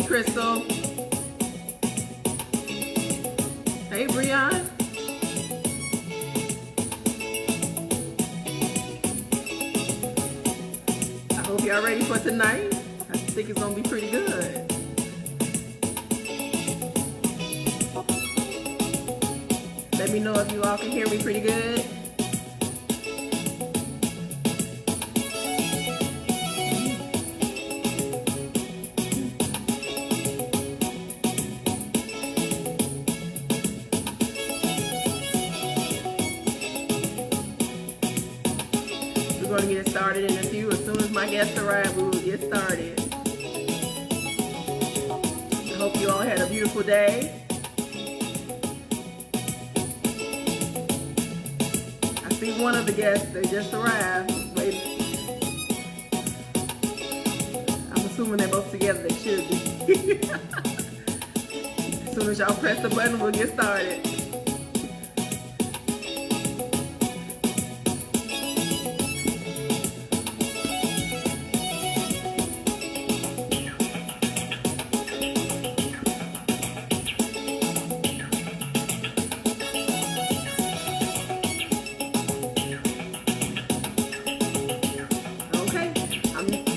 Crystal. Hey, Breon. I hope y'all ready for tonight. I think it's gonna be pretty good. Let me know if you all can hear me pretty good. We're going to get started in a few. As soon as my guests arrive, we will get started. I hope you all had a beautiful day. I see one of the guests. They just arrived. Wait. I'm assuming they're both together. They should be. As soon as y'all press the button, we'll get started.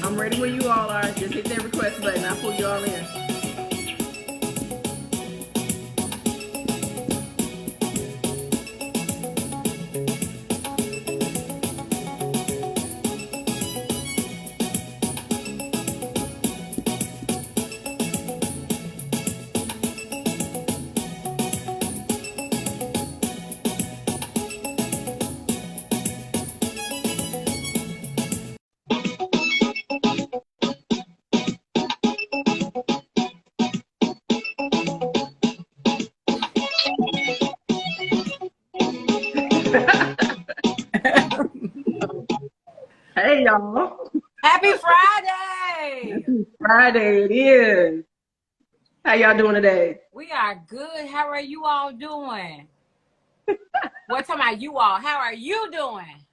I'm ready where you all are. Just hit that request button. I'll pull you all in. Hey, y'all. Happy Friday. Happy Friday it is. How y'all doing today? We are good. How are you all doing? What talking about you all? How are you doing?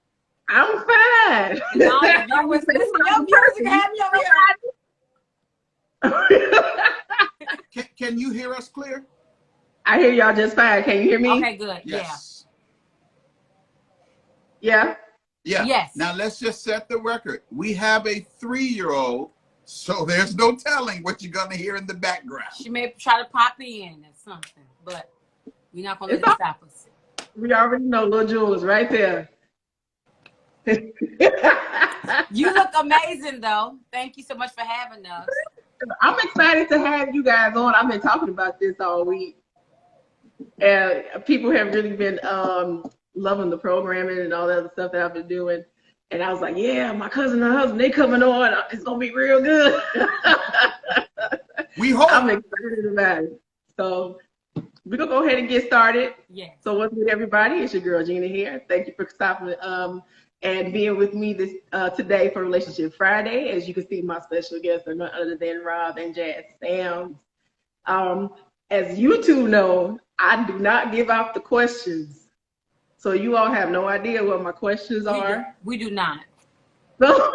I'm fine. And all the viewers, listen to your music. Have me over here. Can you hear us clear? I hear y'all just fine. Can you hear me? Okay, good. Yes. Yeah? Yeah. Yes. Now let's just set the record. We have a 3-year-old, so there's no telling what you're going to hear in the background. She may try to pop in or something, but we're not going to let it stop us. We already know Lil Jewel is right there. You look amazing, though. Thank you so much for having us. I'm excited to have you guys on. I've been talking about this all week. And people have really been loving the programming and all the other stuff that I've been doing. And I was like, yeah, my cousin and her husband, they coming on. It's going to be real good. We hope. I'm excited about it. So we're going to go ahead and get started. Yes. So what's good, everybody? It's your girl, Gina, here. Thank you for stopping and being with me this today for Relationship Friday. As you can see, my special guests are none other than Rob and Jazz Sams. As you two know, I do not give out the questions. So you all have no idea what my questions are. We do not. So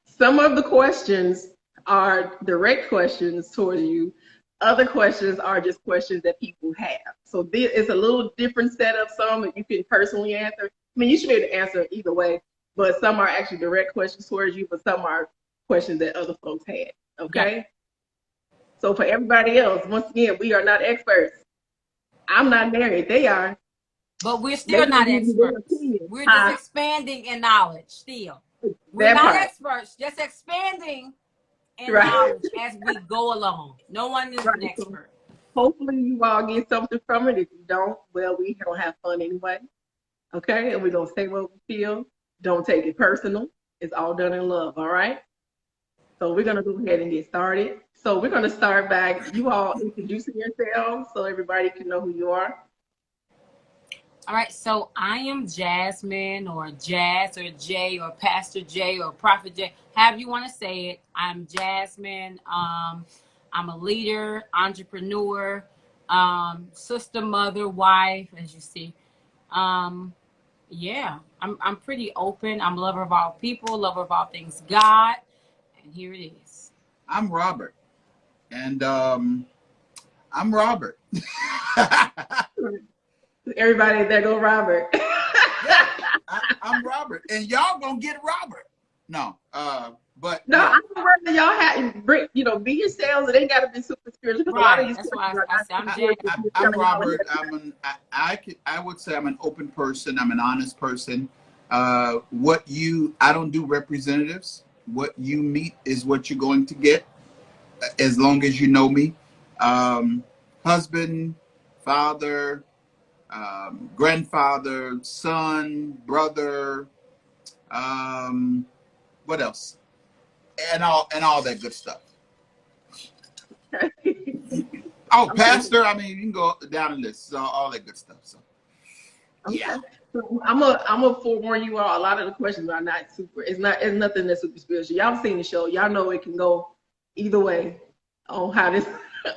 some of the questions are direct questions towards you. Other questions are just questions that people have. So it's a little different setup. Some that you can personally answer. I mean, you should be able to answer either way, but some are actually direct questions towards you, but some are questions that other folks had. Okay? Yeah. So for everybody else, once again, we are not experts. I'm not married. They are. But we're still not experts. We're just expanding in knowledge still. We're not experts, just expanding in knowledge as we go along. No one is an expert. Hopefully you all get something from it. If you don't, well, we don't have fun anyway. Okay? And we're going to say what we feel. Don't take it personal. It's all done in love, all right? So we're going to go ahead and get started. So we're going to start by you all introducing yourselves so everybody can know who you are. All right, so I am Jasmine or Jazz or Jay or Pastor Jay or Prophet Jay, however you want to say it. I'm Jasmine. I'm a leader, entrepreneur, sister, mother, wife, as you see. Yeah, I'm pretty open. I'm a lover of all people, lover of all things God, and here it is. I'm Robert, And I'm Robert. Everybody, there go Robert. Yeah, I'm Robert, and y'all gonna get Robert. No, but No, yeah, I don't worry that y'all have bring, be yourselves. It ain't got to be super spiritual because a lot of Right. these That's questions why are I not said I'm super Jazz. spiritual. You're I'm telling y'all Robert. I would say I'm an open person. I'm an honest person. I don't do representatives. What you meet is what you're going to get, as long as you know me. Husband, father, grandfather, son, brother, what else? And all that good stuff. Oh, Okay. pastor, I mean, you can go down the list, so all that good stuff. So yeah. Okay. So I'm a forewarn you all. A lot of the questions are not super. It's nothing that's super spiritual. Y'all seen the show. Y'all know it can go either way on how this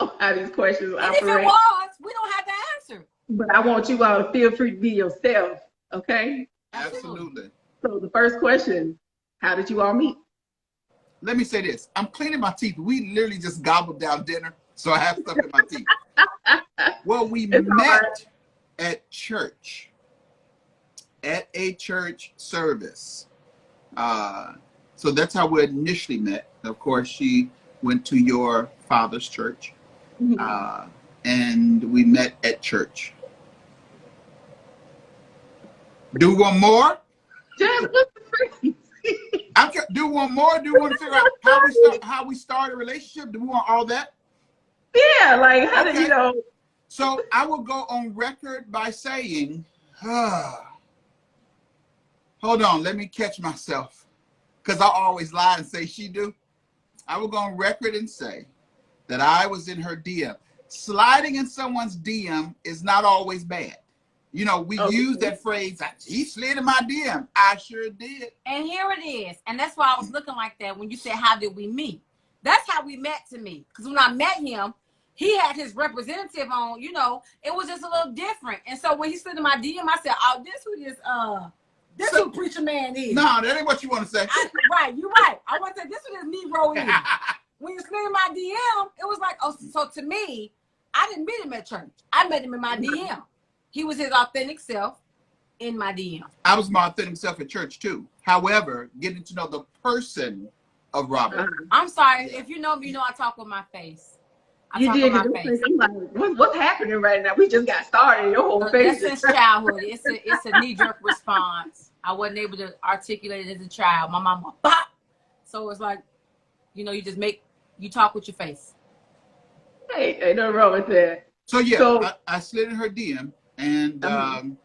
on how these questions And if it operate. was, we don't have to answer. But I want you all to feel free to be yourself. Okay. Absolutely. Absolutely. So the first question: how did you all meet? Let me say this. I'm cleaning my teeth. We literally just gobbled down dinner, so I have stuff in my teeth. Well, we It's all right. met at church, at a church service. So that's how we initially met. Of course, she went to your father's church, uh, and we met at church. Do one more? Jazz, what's the phrase? I can do one more. Do you want to figure out how we start a relationship? Do we want all that? Yeah, like how did Okay. you know? So I will go on record by saying, hold on, let me catch myself, because I always lie and say she do. I will go on record and say that I was in her DM. Sliding in someone's DM is not always bad. We Okay. use that phrase, he slid in my DM. I sure did. And here it is. And that's why I was looking like that when you said, how did we meet? That's how we met to me. Because when I met him, he had his representative on, it was just a little different. And so when he slid in my DM, I said, oh, this who preacher man is. No, that ain't what you want to say. Right, you're right. I want to say, this who this Negro is. When you slid in my DM, it was like, oh, so to me, I didn't meet him at church. I met him in my DM. He was his authentic self in my DM. I was my authentic self at church too. However, getting to know the person of Robert. I'm sorry. If you know me, you know I talk with my face. You did, because I'm like, what's happening right now? We just got started. Your whole face. That's since childhood. It's a knee-jerk response. I wasn't able to articulate it as a child. My mama, bop. So it's like, you talk with your face. Hey, ain't nothing wrong with that. So yeah, I slid in her DM and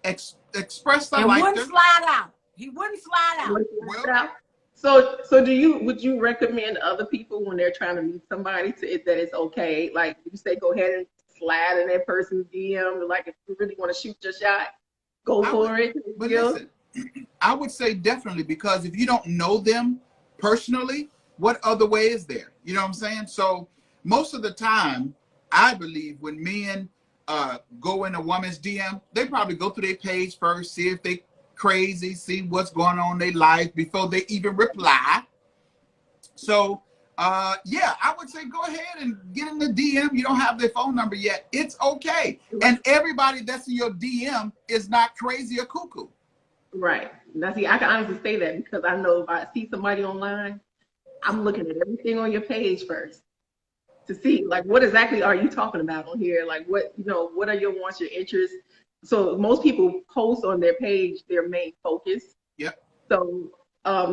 expressed I liked her. Wouldn't slide out. He wouldn't slide out. Well, so would you recommend other people when they're trying to meet somebody that it's okay? Like you say, go ahead and slide in that person's DM. Like if you really want to shoot your shot, go for it. But listen, I would say definitely, because if you don't know them personally, what other way is there? You know what I'm saying? So most of the time, I believe when men go in a woman's DM, they probably go through their page first, see if they crazy, see what's going on in their life before they even reply. So yeah, I would say go ahead and get in the DM. You don't have their phone number yet. It's okay. And everybody that's in your DM is not crazy or cuckoo. Right. Now, see, I can honestly say that because I know if I see somebody online, I'm looking at everything on your page first to see, like, what exactly are you talking about on here? Like, what are your wants, your interests? So most people post on their page their main focus. Yep. So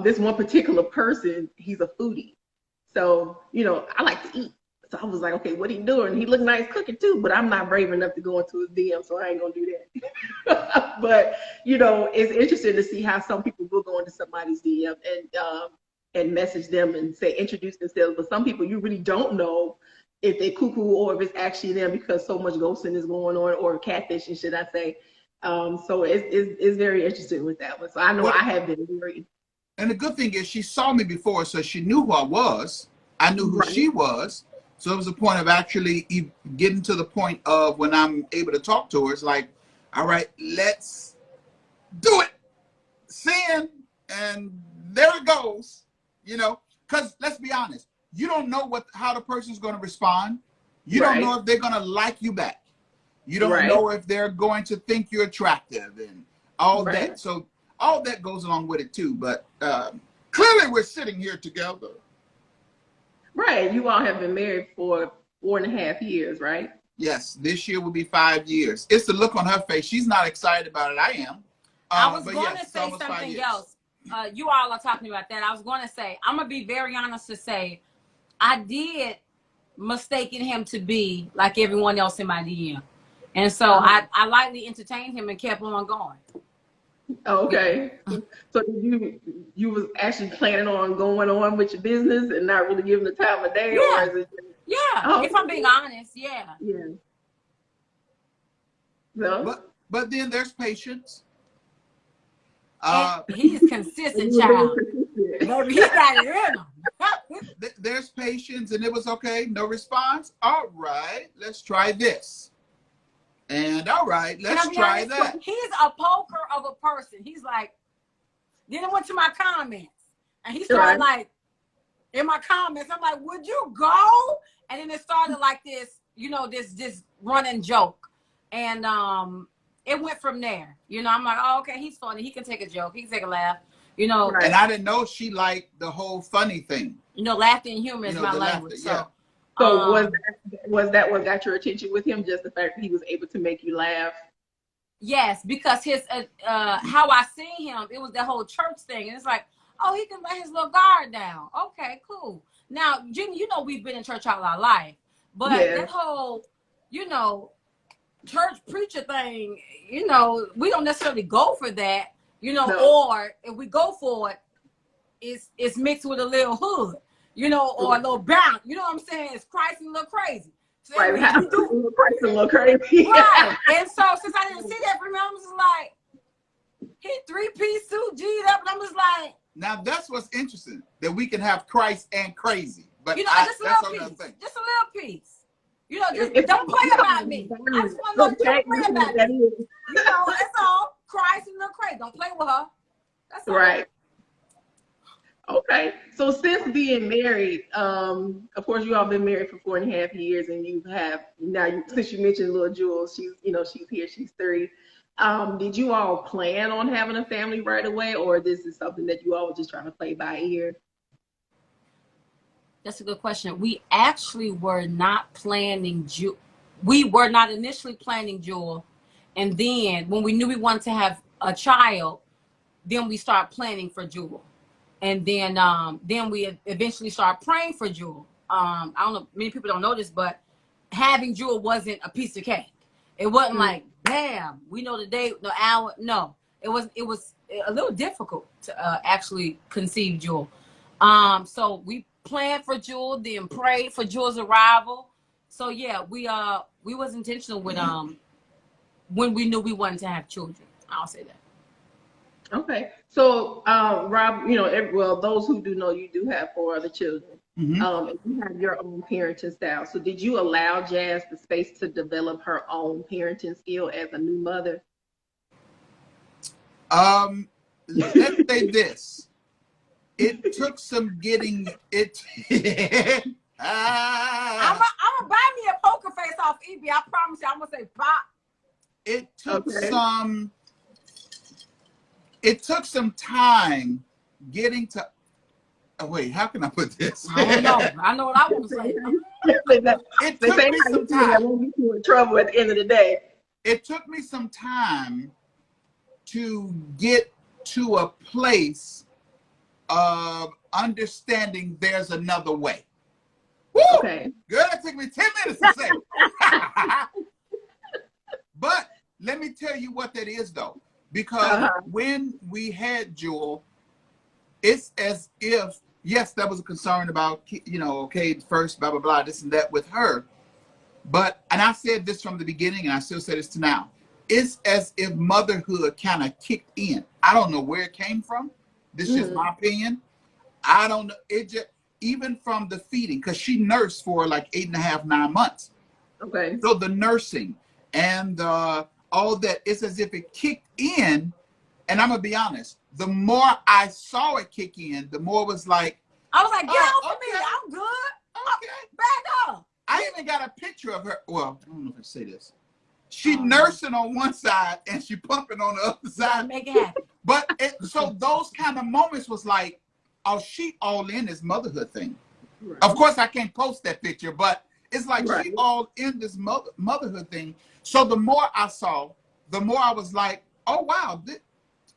this one particular person, he's a foodie. So, I like to eat. So I was like, okay, what he doing? He look nice cooking too, but I'm not brave enough to go into his DM, so I ain't gonna do that. But it's interesting to see how some people will go into somebody's DM and message them and say introduce themselves. But some people you really don't know if they cuckoo or if it's actually them because so much ghosting is going on, or catfishing, should I say? So it's very interesting with that one. So I know I have been very. And the good thing is she saw me before, so she knew who I was. I knew who she was. So it was a point of actually getting to the point of when I'm able to talk to her, it's like, all right, let's do it. Sin, and there it goes. Because let's be honest, you don't know how the person's going to respond. You don't Right. know if they're going to like you back. You don't Right. know if they're going to think you're attractive and all Right. that. So all that goes along with it too. But clearly we're sitting here together. Right. You all have been married for 4.5 years, right? Yes, this year will be 5 years. It's the look on her face. She's not excited about it. I am. I was But going yes, to it's say almost 5 something years. else. You all are talking about that. I was going to say, I'm going to be very honest to say, I did mistaken him to be like everyone else in my DM. And so I lightly entertained him and kept on going. Okay. So you was actually planning on going on with your business and not really giving the time of day, or Yeah. is it? Yeah. Oh, If I'm being honest, yeah. Yeah. No. But then there's patience. And he's consistent, You were being child. persistent. Baby, he got it in him. There's patience, and it was okay. No response. All right, let's try this. And all right, let's try honest, that. He's a poker of a person. He's like, then I went to my comments, and he started like, in my comments, I'm like, would you go? And then it started like this, you know, this running joke. And it went from there. You know, I'm like, oh, okay, he's funny. He can take a joke. He can take a laugh. You know. Right. And I didn't know she liked the whole funny thing. You know, laughter and humor is my language. Yeah. So was that what got your attention with him? Just the fact that he was able to make you laugh? Yes, because his how I seen him, it was the whole church thing. And it's like, oh, he can let his little guard down. Okay, cool. Now, Jimmy, you know we've been in church all our life. But that whole, you know, church preacher thing, you know, we don't necessarily go for that, you know, or if we go for it, it's mixed with a little hood, you know, or a little bounce. You know what I'm saying? It's Christ and a little crazy. So Right, Christ a little crazy. Right. And so since I didn't see that from him, I'm just like, he 3-piece suit, G'd up, and I'm just like. Now that's what's interesting, that we can have Christ and crazy. But you know, just a little piece. Just a little piece. You know, just don't play about me. I just want to know you don't play about me. You know, that's all. Christ and little crazy. Don't play with her. That's all. Right. Okay. So since being married, of course you all been married for 4.5 years, and you have since you mentioned little Jules, she's here, she's 3. Did you all plan on having a family right away, or this is something that you all were just trying to play by ear? That's a good question. We actually were not planning we were not initially planning Jewel. And then when we knew we wanted to have a child, then we started planning for Jewel. And then we eventually started praying for Jewel. I don't know, many people don't know this, but having Jewel wasn't a piece of cake. It wasn't like, bam, we know the date, the hour. No, it was a little difficult to actually conceive Jewel. So we planned for Jewel, then prayed for Jewel's arrival. So yeah, we was intentional with when we knew we wanted to have children. I'll say that. Okay. So Rob, you know, those who do know, you do have 4 other children. Mm-hmm. And you have your own parenting style. So did you allow Jazz the space to develop her own parenting skill as a new mother? Let's say this. It took some getting it. I'm gonna buy me a poker face off eBay. I promise you, I'm gonna say pop. It took some time getting to. Oh, wait, how can I put this? I don't know. I know what I want to say. It took me some time. I won't get you in trouble at the end of the day. It took me some time to get to a place of understanding there's another way. Woo! Okay. Girl, that took me 10 minutes to say. But let me tell you what that is, though. Because when we had Jewel, it's as if, yes, that was a concern about, you know, okay, first, blah, blah, blah, this and that with her. But, and I said this from the beginning, and I still say this to now, it's as if motherhood kind of kicked in. I don't know where it came from. This is just my opinion. I don't know. It just, even from the feeding, because she nursed for like 8.5, 9 months. Okay. So the nursing and all that, it's as if it kicked in. And I'm going to be honest, the more I saw it kick in, the more it was like, I was like, get off of okay. me. I'm good. Okay. Back up. I even got a picture of her. Well, I don't know if I say this. She nursing on one side and she pumping on the other side. Make it happen. But so those kind of moments was like, oh, she all in this motherhood thing. Right. Of course, I can't post that picture, but it's like she all in this motherhood thing. So the more I saw, the more I was like, oh, wow.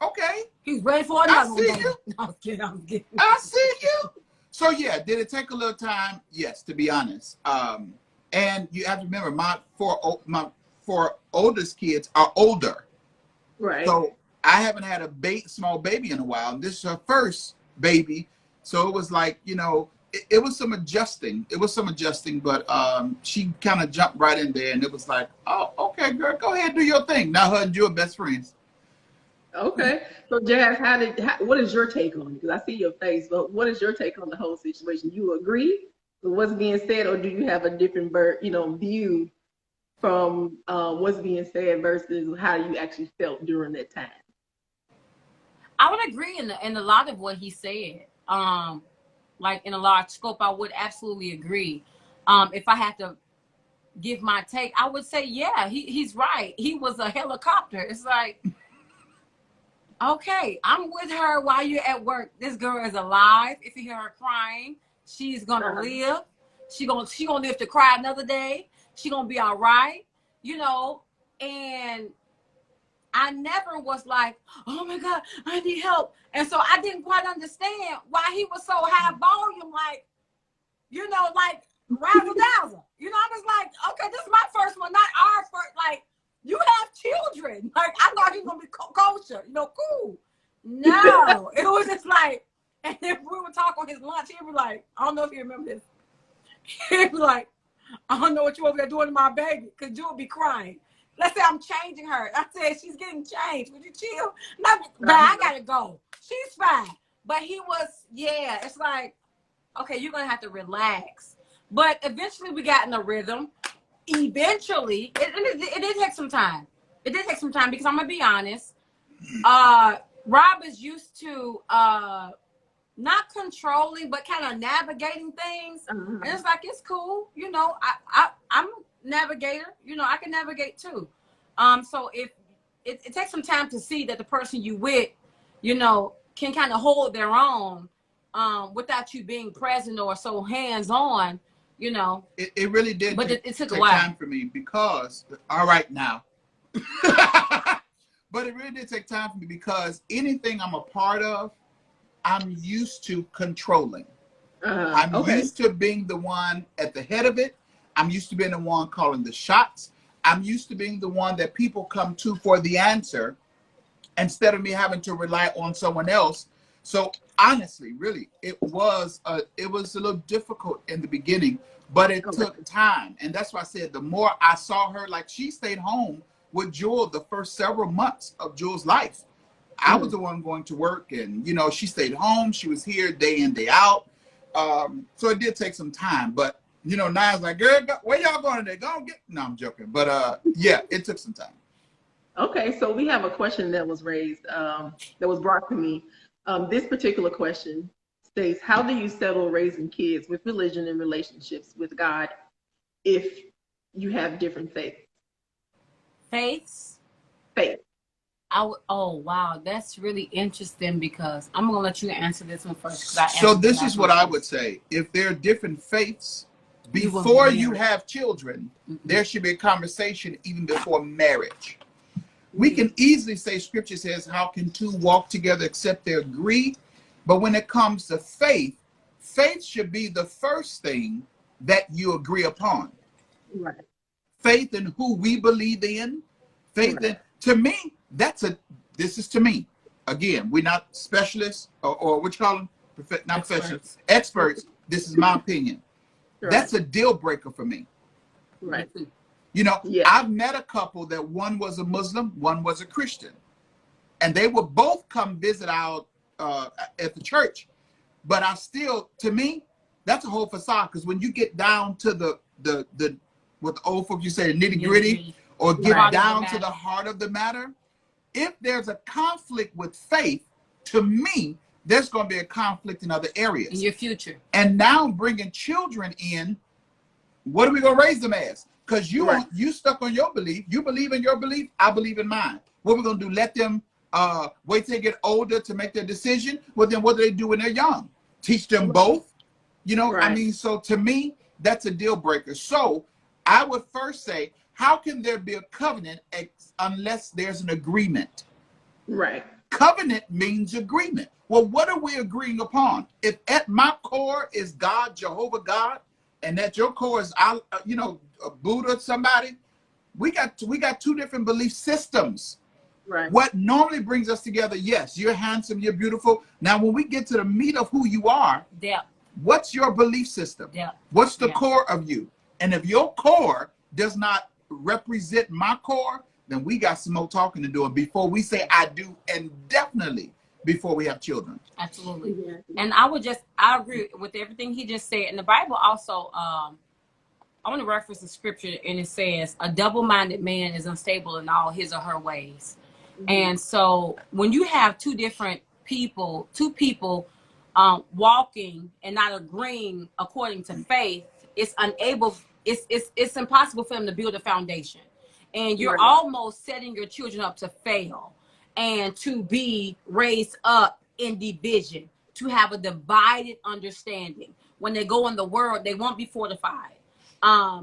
Okay. He's ready for another one. I see you. I'm kidding. I see you. So yeah, did it take a little time? Yes, to be honest. And you have to remember, my four oldest kids are older. Right. So I haven't had a small baby in a while. And this is her first baby. So it was like, you know, it was some adjusting. It was some adjusting, but she kind of jumped right in there, and it was like, oh, okay, girl, go ahead, do your thing. Now her and you are best friends. Okay. So Jazz, what is your take on it? Because I see your face, but what is your take on the whole situation? You agree with what's being said, or do you have a different view from what's being said versus how you actually felt during that time? I would agree in a lot of what he said. Like in a large scope, I would absolutely agree. If I had to give my take, I would say, yeah, he's right. He was a helicopter. It's like, okay, I'm with her while you're at work. This girl is alive. If you hear her crying, she's gonna live. She gonna live to cry another day. She gonna be all right, you know. And I never was like, oh my God, I need help. And so I didn't quite understand why he was so high volume, like, you know, like razzle dazzle. You know, I was like, okay, this is my first one, not our first. Like, you have children. Like, I thought he was gonna be kosher, you know, cool. No, it was just like, and if we would talk on his lunch, he'd be like, I don't know if you remember this. He'd be like, I don't know what you over there doing to my baby, because you would be crying. Let's say I'm changing her. I said, she's getting changed. Would you chill? No, but I gotta go. She's fine. But he was, yeah, it's like, okay, you're gonna have to relax. But eventually we got in a rhythm. Eventually, it did take some time. It did take some time, because I'm gonna be honest. Rob is used to not controlling, but kind of navigating things. And it's like, it's cool. You know, I'm a navigator. You know, I can navigate too. So if it takes some time to see that the person you with, you know, can kind of hold their own without you being present or so hands-on, you know. It really did but it took take a while. Time for me, because, all right now. But it really did take time for me, because anything I'm a part of, I'm used to controlling. I'm used to being the one at the head of it. I'm used to being the one calling the shots. I'm used to being the one that people come to for the answer, instead of me having to rely on someone else. So honestly, really, it was a little difficult in the beginning, but it took time. And that's why I said, the more I saw her, like, she stayed home with Jewel the first several months of Jewel's life. I was the one going to work, and, you know, she stayed home. She was here day in, day out. So it did take some time, but, you know, now it's like, girl, where y'all going today? Go get, no, I'm joking. But yeah, it took some time. Okay, so we have a question that was raised, that was brought to me. This particular question states, how do you settle raising kids with religion and relationships with God if you have different faiths? Faiths? Faith. Oh, wow. That's really interesting, because I'm going to let you answer this one first. So this is what I would say. If there are different faiths, before you have children, there should be a conversation even before marriage. We can easily say, scripture says, how can two walk together except they agree? But when it comes to faith, faith should be the first thing that you agree upon. Right. Faith in who we believe in. Faith in, to me, this is to me. Again, we're not specialists or what you call them? Not professionals. Experts. This is my opinion. Right. That's a deal breaker for me. Right. You know, I've met a couple that one was a Muslim, one was a Christian. And they would both come visit out at the church. But I still, to me, that's a whole facade. Because when you get down to the what the old folks, you say, the nitty gritty, or get down to the heart of the matter, if there's a conflict with faith, to me, there's going to be a conflict in other In areas. your future. And now bringing children in, what are we going to raise them as? Because you stuck on your belief. You believe in your belief. I believe in mine. What we're going to do? Let them wait till they get older to make their decision? Well, then what do they do when they're young? Teach them both? You know, I mean, so to me, that's a deal breaker. So I would first say, how can there be a covenant unless there's an agreement? Right. Covenant means agreement. Well, what are we agreeing upon? If at my core is God, Jehovah God, and at your core is, you know, Buddha, somebody, we got two different belief systems. Right. What normally brings us together, yes, you're handsome, you're beautiful. Now, when we get to the meat of who you are, what's your belief system? What's the core of you? And if your core does not represent my core, then we got some more talking to do. And before we say I do, and definitely before we have children. Absolutely. And I agree with everything he just said. And the Bible also, I want to reference the scripture, and it says, a double-minded man is unstable in all his or her ways. And so when you have two people walking and not agreeing according to faith, it's impossible for them to build a foundation. And you're almost setting your children up to fail and to be raised up in division, to have a divided understanding. When they go in the world, they won't be fortified. That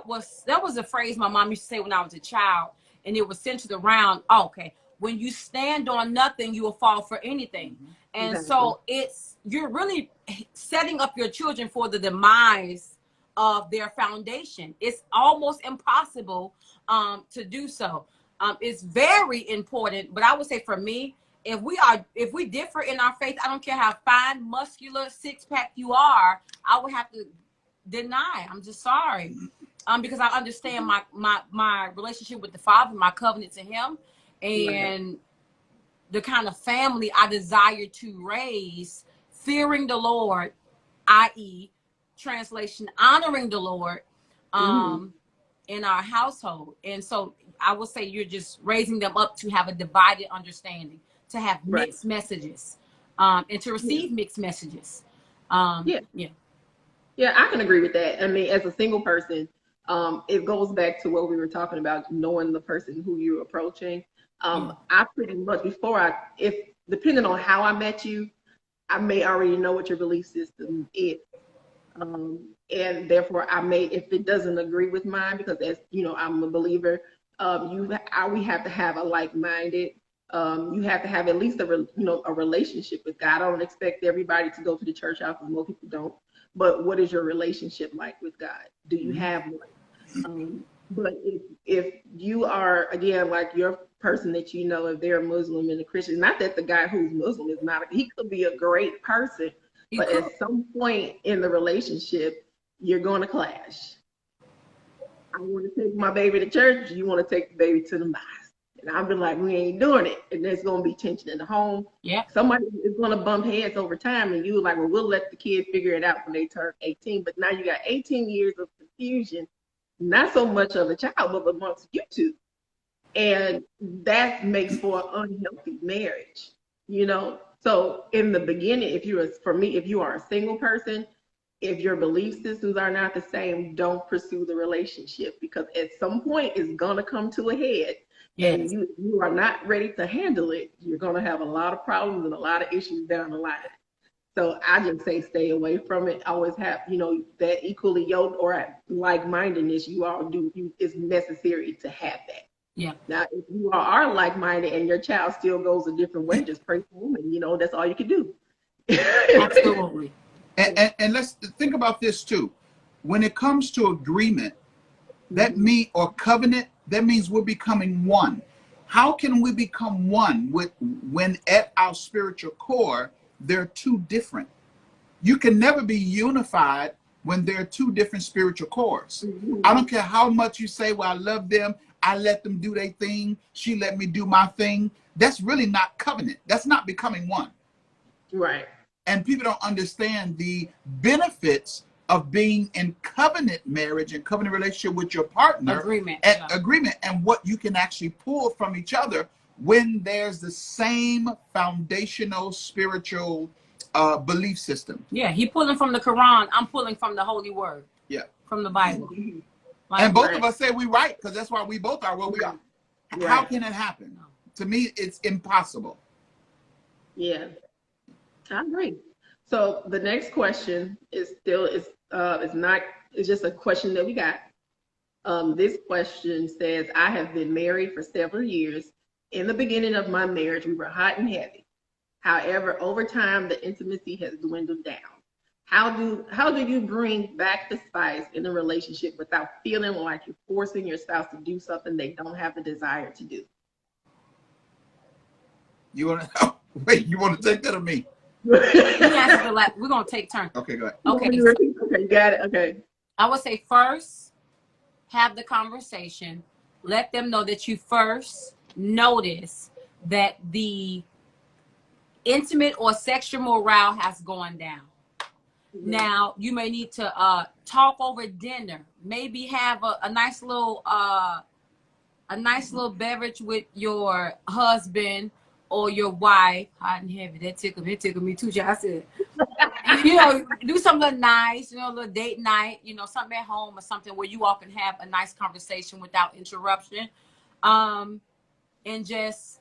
was a phrase my mom used to say when I was a child, and it was centered around, when you stand on nothing, you will fall for anything. And so you're really setting up your children for the demise of their foundation. It's almost impossible to do so. It's very important, but I would say for me, if we differ in our faith, I don't care how fine, muscular, six-pack you are, I would have to deny. I'm just sorry. Because I understand my relationship with the Father, my covenant to him, and the kind of family I desire to raise, fearing the Lord, i.e., translation, honoring the Lord in our household. And so I would say you're just raising them up to have a divided understanding, to have mixed messages, and to receive mixed messages. Yeah, I can agree with that. I mean, as a single person, it goes back to what we were talking about, knowing the person who you're approaching. I pretty much, if depending on how I met you, I may already know what your belief system is. And therefore I may, if it doesn't agree with mine, because as you know, I'm a believer, we have to have a like-minded, you have to have at least a relationship with God. I don't expect everybody to go to the church house, because most people don't. But what is your relationship like with God? Do you have one? But if you are, again, like your person that you know, if they're a Muslim and a Christian, not that the guy who's Muslim is not, he could be a great person, but at some point in the relationship, you're going to clash. I want to take my baby to church. You want to take the baby to the mosque. And I'll be like, we ain't doing it. And there's going to be tension in the home. Yeah. Somebody is going to bump heads over time. And you like, well, we'll let the kid figure it out when they turn 18. But now you got 18 years of confusion, not so much of a child, but amongst you two. And that makes for an unhealthy marriage, you know? So in the beginning, if you are a single person, if your belief systems are not the same, don't pursue the relationship, because at some point it's going to come to a head. And you are not ready to handle it, you're going to have a lot of problems and a lot of issues down the line. So I just say stay away from it. Always have, that equally yoked or like-mindedness you all do, is necessary to have that. Yeah. Now, if you are like-minded and your child still goes a different way, just pray for them, and that's all you can do. Absolutely. And let's think about this too. When it comes to agreement, or covenant, that means we're becoming one. How can we become one when at our spiritual core, they're two different? You can never be unified when there are two different spiritual cores. I don't care how much you say, well, I love them, I let them do their thing, she let me do my thing. That's really not covenant. That's not becoming one. Right. And people don't understand the benefits of being in covenant marriage and covenant relationship with your partner. Agreement. Agreement, and what you can actually pull from each other when there's the same foundational spiritual belief system. Yeah, he pulling from the Quran. I'm pulling from the Holy Word. Yeah. From the Bible. Like, and both of us say we right, because that's why we both are where we are. Right. How can it happen? To me, it's impossible. Yeah, I agree. So the next question is still it's just a question that we got. This question says, I have been married for several years. In the beginning of my marriage, we were hot and heavy. However, over time, the intimacy has dwindled down. How do you bring back the spice in a relationship without feeling like you're forcing your spouse to do something they don't have the desire to do? You want to wait? You want to take that or me? We're gonna take turns. Okay, go ahead. Okay, okay, got it. Okay. I would say first, have the conversation. Let them know that you first notice that the intimate or sexual morale has gone down. Mm-hmm. Now you may need to talk over dinner. Maybe have a nice little beverage with your husband or your wife. Hot and heavy. That tickled me too. I said, do something nice, a little date night, something at home or something where you all can have a nice conversation without interruption. And just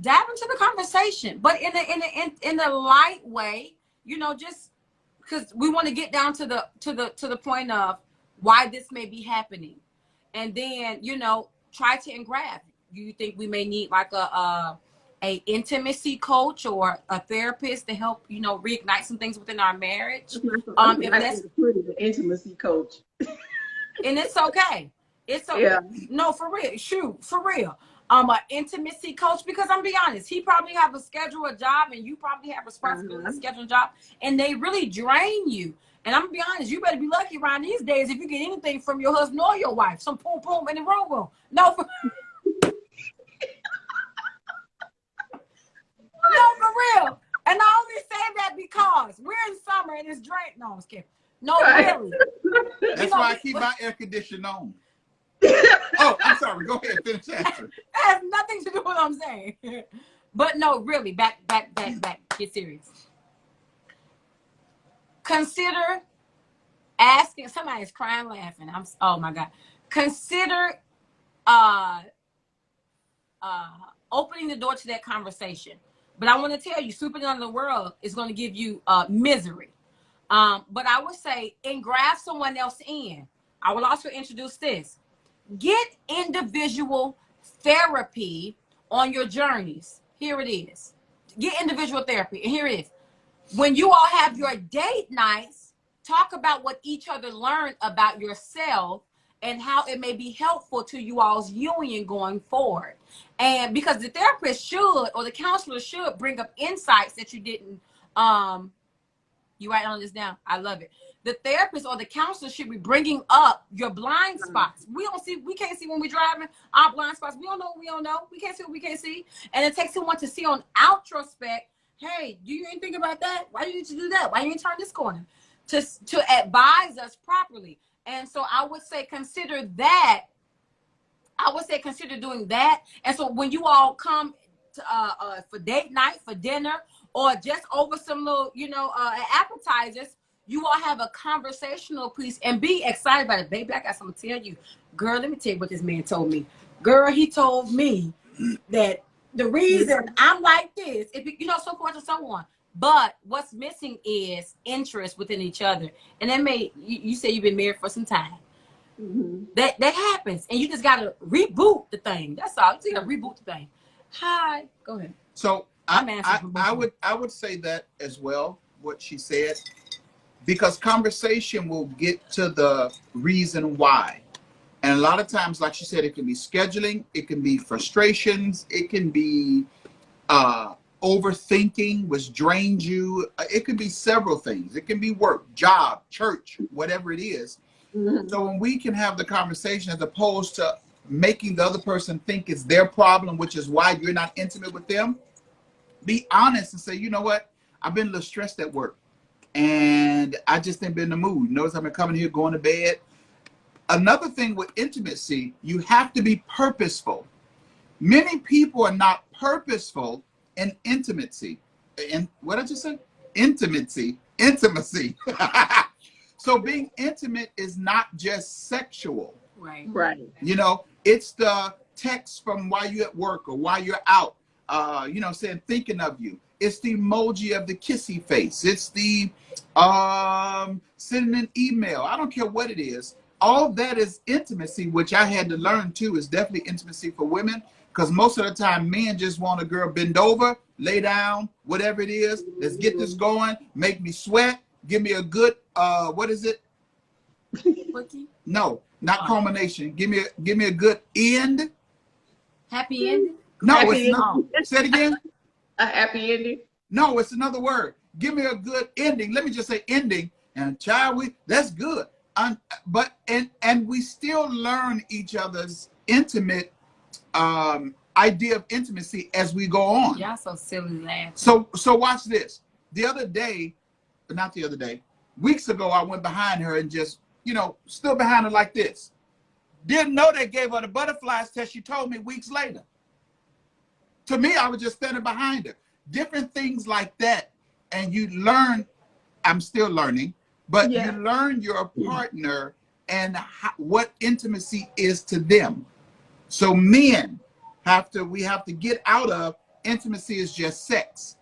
dive into the conversation, but in a light way, just because we want to get down to the point of why this may be happening. And then, try to engraft. Do you think we may need like a intimacy coach or a therapist to help, reignite some things within our marriage? If that's the intimacy coach. And it's okay. It's okay. Yeah. No, for real. Shoot, for real. An intimacy coach, because I'm be honest, he probably have a schedule, a job, and you probably have responsibility, schedule, job, and they really drain you. And I'm gonna be honest, you better be lucky around these days if you get anything from your husband or your wife. Some boom boom in the room. No, for real. And I only say that because we're in summer and it's drained. No, I'm scared. No, really. That's why I keep my air conditioning on. Oh, I'm sorry. Go ahead. Finish answering. That has nothing to do with what I'm saying. But no, really, back. Get serious. Consider asking. Somebody's crying, laughing. Oh my God. Consider opening the door to that conversation. But I want to tell you, sweeping under the world is going to give you misery. But I would say engraft someone else in. I will also introduce this. Get individual therapy on your journeys. Here it is. Get individual therapy. And here it is. When you all have your date nights, talk about what each other learned about yourself and how it may be helpful to you all's union going forward. And because the therapist should, or the counselor should, bring up insights that you didn't, you write on this down. I love it. The therapist or the counselor should be bringing up your blind spots. We can't see when we're driving, our blind spots. We don't know what we don't know. We can't see what we can't see. And it takes someone to see on outrospect, hey, you ain't think about that? Why do you need to do that? Why you ain't turn this corner? To advise us properly. And so I would say consider that. I would say consider doing that. And so when you all come to, for date night, for dinner, or just over some little, appetizers, you all have a conversational piece and be excited about it. Baby, I got something to tell you. Girl, let me tell you what this man told me. Girl, he told me that the reason I'm like this, so forth and so on. But what's missing is interest within each other. And that you say you've been married for some time. Mm-hmm. That happens. And you just got to reboot the thing. That's all. You just got to reboot the thing. Hi. Go ahead. So I would say that as well, what she said, because conversation will get to the reason why. And a lot of times, like she said, it can be scheduling, it can be frustrations, it can be overthinking, which drains you. It could be several things. It can be work, job, church, whatever it is. Mm-hmm. So when we can have the conversation as opposed to making the other person think it's their problem, which is why you're not intimate with them, be honest and say, you know what? I've been a little stressed at work and I just ain't been in the mood. Notice I've been coming here, going to bed. Another thing with intimacy, you have to be purposeful. Many people are not purposeful in intimacy. And what did I just say? Intimacy. So being intimate is not just sexual. Right. Right. You know, it's the text from while you're at work or while you're out, you know, saying thinking of you. It's the emoji of the kissy face. It's the sending an email. I don't care what it is. All that is intimacy, which I had to learn too, is definitely intimacy for women. Because most of the time, men just want a girl bend over, lay down, whatever it is. Let's get this going. Make me sweat. Give me a good, what is it? Quickie? No, not culmination. Give me a good end. Happy ending? No, Happy it's not. ending. Say it again. A happy ending. No, it's another word. Give me a good ending. Let me just say ending. And child, that's good. But we still learn each other's intimate idea of intimacy as we go on. Y'all so silly laughing. So watch this. Not the other day, weeks ago, I went behind her and just, you know, stood behind her like this. Didn't know they gave her the butterflies till she told me weeks later. To me, I was just standing behind her. Different things like that. And you learn, I'm still learning, but you learn your partner and what intimacy is to them. So men we have to get out of intimacy is just sex.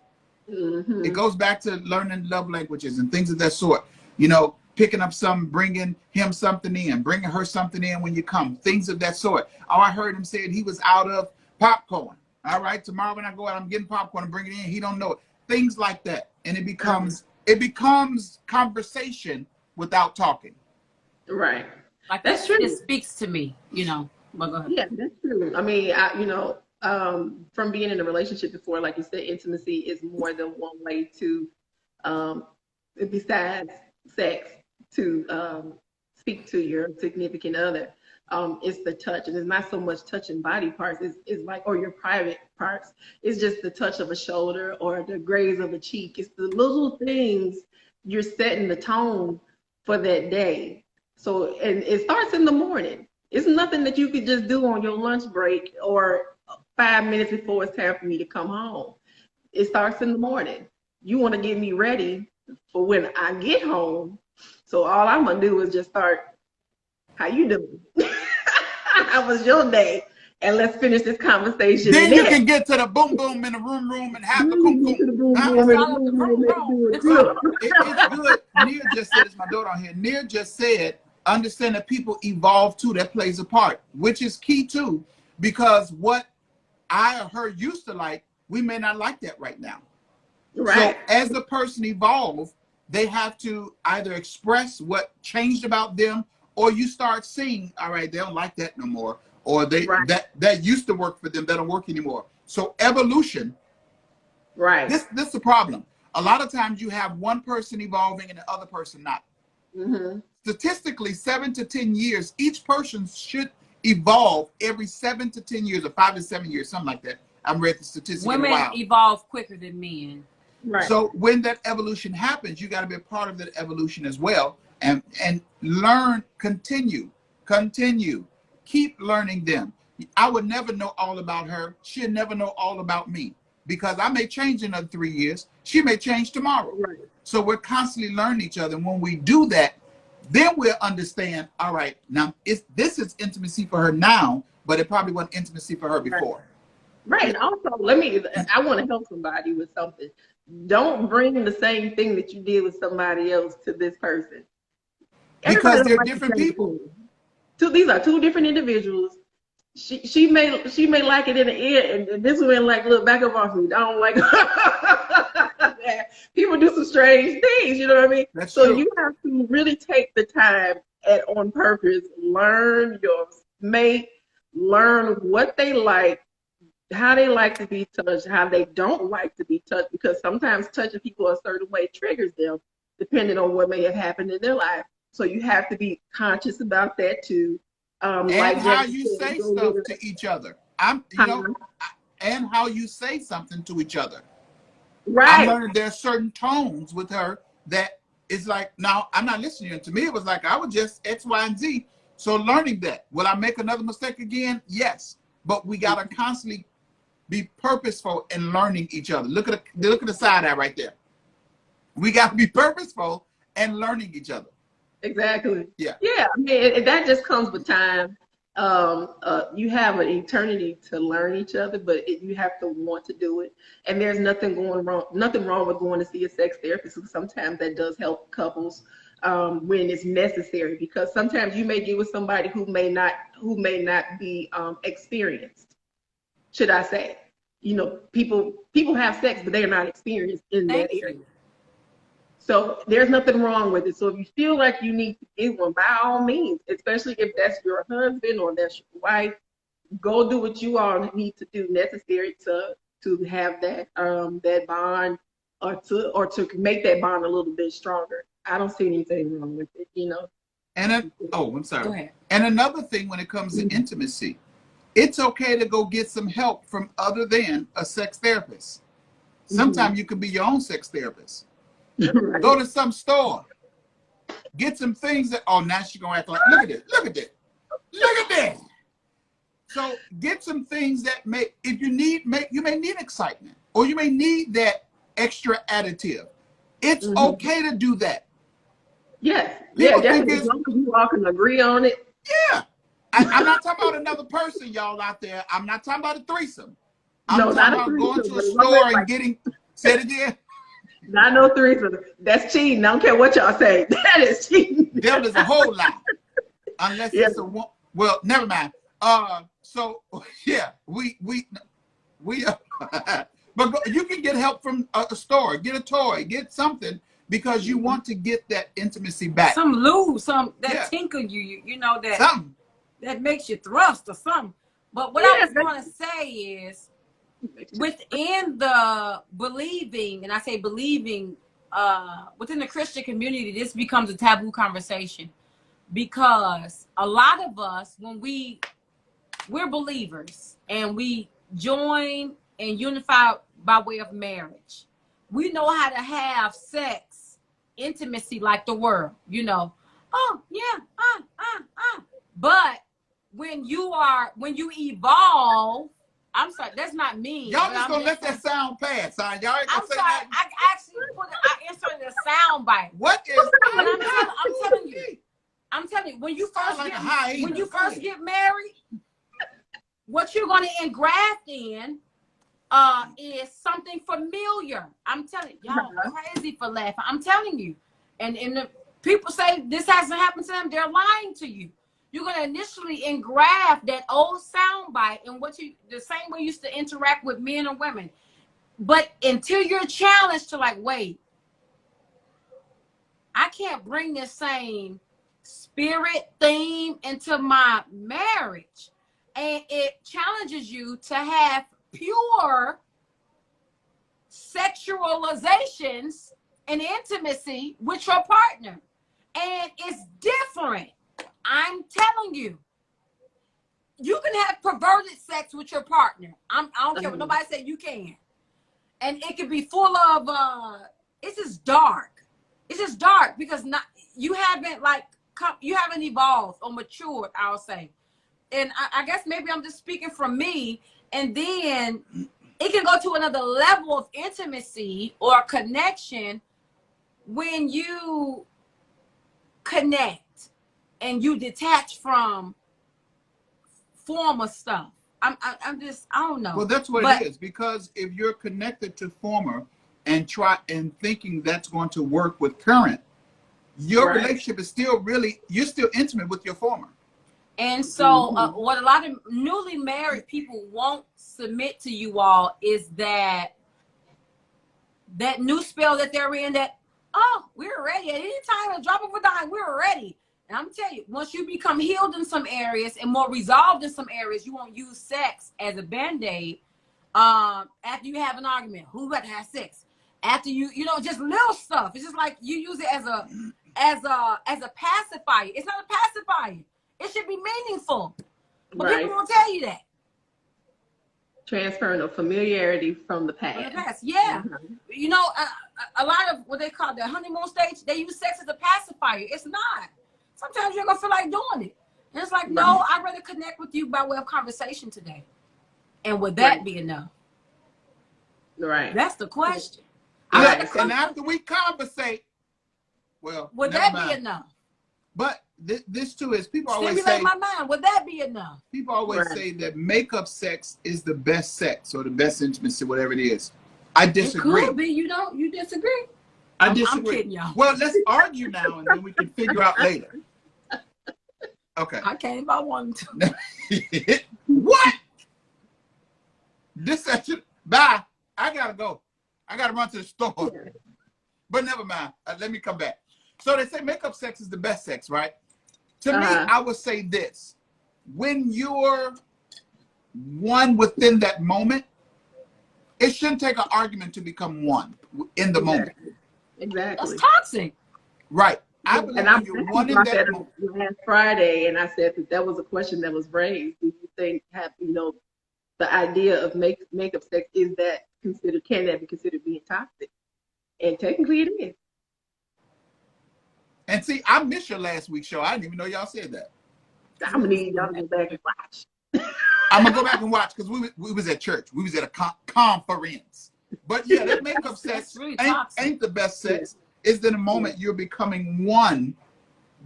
Mm-hmm. It goes back to learning love languages and things of that sort. You know, picking up something, bringing him something in, bringing her something in when you come, things of that sort. Oh, I heard him saying he was out of popcorn. All right, tomorrow when I go out, I'm getting popcorn and bring it in. He don't know it. Things like that. And it becomes conversation without talking. Right. Like That's true. It speaks to me, you know. But go ahead. Yeah, that's true. I mean, from being in a relationship before, like you said, intimacy is more than one way to, besides sex, to speak to your significant other. It's the touch, and it's not so much touching body parts. It's like, or your private parts. It's just the touch of a shoulder or the graze of a cheek. It's the little things you're setting the tone for that day. So, and it starts in the morning. It's nothing that you could just do on your lunch break or 5 minutes before it's time for me to come home. It starts in the morning. You want to get me ready for when I get home. So all I'm gonna do is just start. How you doing? How was your day? And let's finish this conversation. Then you can get to the boom boom in the room and have the boom boom. It's good. Nia just said, it's my daughter on here. Nia just said, understand that people evolve too. That plays a part, which is key too, because what I or her used to like, we may not like that right now. Right. So as the person evolves, they have to either express what changed about them, or you start seeing, all right, they don't like that no more, or that used to work for them, that don't work anymore. So evolution. Right. This is the problem. A lot of times you have one person evolving and the other person not. Mm-hmm. Statistically, 7 to 10 years, each person should evolve every 7 to 10 years, or 5 to 7 years, something like that. I've read the statistic in a Women while. evolve quicker than men. Right. So when that evolution happens, you got to be a part of that evolution as well, and learn, continue, keep learning them. I would never know all about her. She'll never know all about me, because I may change in another 3 years. She may change tomorrow. Right. So we're constantly learning each other. And when we do that, then we'll understand, all right, now this is intimacy for her now, but it probably wasn't intimacy for her before. Right. And also, I want to help somebody with something. Don't bring the same thing that you did with somebody else to this person. Because they're different people. These are two different individuals. She may like it in the end, and this one like, look, back up off me. I don't like people do some strange things, you know what I mean? That's so true. You have to really take the time and on purpose learn your mate, learn what they like, how they like to be touched, how they don't like to be touched, because sometimes touching people a certain way triggers them, depending on what may have happened in their life. So you have to be conscious about that too. And like how you say stuff to each other. And how you say something to each other. Right. I'm learning there's certain tones with her that is like, now I'm not listening. To me, it was like I was just X, Y, and Z. So learning that. Will I make another mistake again? Yes. but we got to constantly be purposeful in learning each other. Look at the side eye right there. We got to be purposeful and learning each other. Exactly. Yeah. Yeah. I mean, that just comes with time. You have an eternity to learn each other, but you have to want to do it. And there's nothing wrong with going to see a sex therapist. Sometimes that does help couples when it's necessary, because sometimes you may get with somebody who may not be experienced. Should I say? You know, people have sex, but they are not experienced in that area. So there's nothing wrong with it. So if you feel like you need to get one, by all means, especially if that's your husband or that's your wife, go do what you all need to do necessary to have that that bond, or to make that bond a little bit stronger. I don't see anything wrong with it, you know. And I'm sorry. Go ahead. And another thing when it comes to intimacy, it's okay to go get some help from other than a sex therapist. Sometimes you could be your own sex therapist. Right. Go to some store, get some things that, oh, now she's gonna act like, look at this, look at this, look at this. So get some things that if you may need excitement, or you may need that extra additive. It's okay to do that. Yes. Yeah, definitely. As long as you all can agree on it. Yeah. I'm not talking about another person, y'all out there. I'm not talking about a threesome. I'm talking about going to a store and getting, say it again. Not no threesome. That's cheating. I don't care what y'all say. That is cheating. There is a whole lot. Unless it's a one. Well, never mind. So yeah, we but you can get help from a store. Get a toy. Get something, because you want to get that intimacy back. Some lube, that tinkle you know, that something that makes you thrust or something. But what I was going to say is, within the believing, and I say believing, within the Christian community, this becomes a taboo conversation, because a lot of us, when we're believers and we join and unify by way of marriage, we know how to have sex, intimacy like the world, you know. Oh yeah, but when you evolve, I'm sorry, that's not me. Y'all just gonna let that sound pass, huh? Y'all ain't gonna say that. I actually inserted a sound bite. What is? I'm telling you, when you first get married, what you're gonna engraft in is something familiar. I'm telling you, y'all crazy for laughing. I'm telling you, and the people say this hasn't happened to them, they're lying to you. You're gonna initially engraft that old soundbite in the same way you used to interact with men and women. But until you're challenged to, like, wait, I can't bring this same spirit theme into my marriage. And it challenges you to have pure sexualizations and intimacy with your partner. And it's different. I'm telling you, you can have perverted sex with your partner. I don't care what nobody said, you can. And it can be full of, it's just dark. It's just dark because you haven't evolved or matured, I'll say. And I guess maybe I'm just speaking from me. And then it can go to another level of intimacy or connection when you connect and you detach from former stuff. I don't know. Well, that's what it is, because if you're connected to former and thinking that's going to work with current, your relationship is still you're still intimate with your former. And so what a lot of newly married people won't submit to you all is that new spell that they're in, that, oh, we're ready. At any time, a drop of a dime, we're ready. And I'm telling you, once you become healed in some areas and more resolved in some areas, you won't use sex as a Band-Aid. After you have an argument, who got to have sex? After just little stuff. It's just like you use it as a pacifier. It's not a pacifier. It should be meaningful. But people won't tell you that. Transferring of familiarity from the past. Yeah. You know, a lot of what they call the honeymoon stage, they use sex as a pacifier. It's not. Sometimes you're going to feel like doing it. And it's like, no, I'd rather connect with you by way of conversation today. And would that be enough? Right. That's the question. Look, and after we conversate, well, would that be enough? But this too is people always Stimulate say, my mind. Would that be enough? people always say that makeup sex is the best sex or the best intimacy, whatever it is. I disagree. It could be. You disagree? I disagree. I'm kidding y'all. Well, let's argue now, and then we can figure out later. Okay. I can't if I wanted to. What? This session. Bye. I gotta go. I gotta run to the store. But never mind. Let me come back. So they say makeup sex is the best sex, right? To me, I would say this. When you're one within that moment, it shouldn't take an argument to become one in the moment. Exactly. That's toxic. Right. I believe when you're one in that moment. Last Friday, and I said that was a question that was raised. Do you think the idea of makeup sex, can that be considered being toxic? And technically it is. And see, I missed your last week's show. I didn't even know y'all said that. I'm gonna need y'all to go back and watch. I'm gonna go back and watch because we was at church. We was at a conference. But yeah, that makeup sex really ain't the best sex. It's in the moment you're becoming one.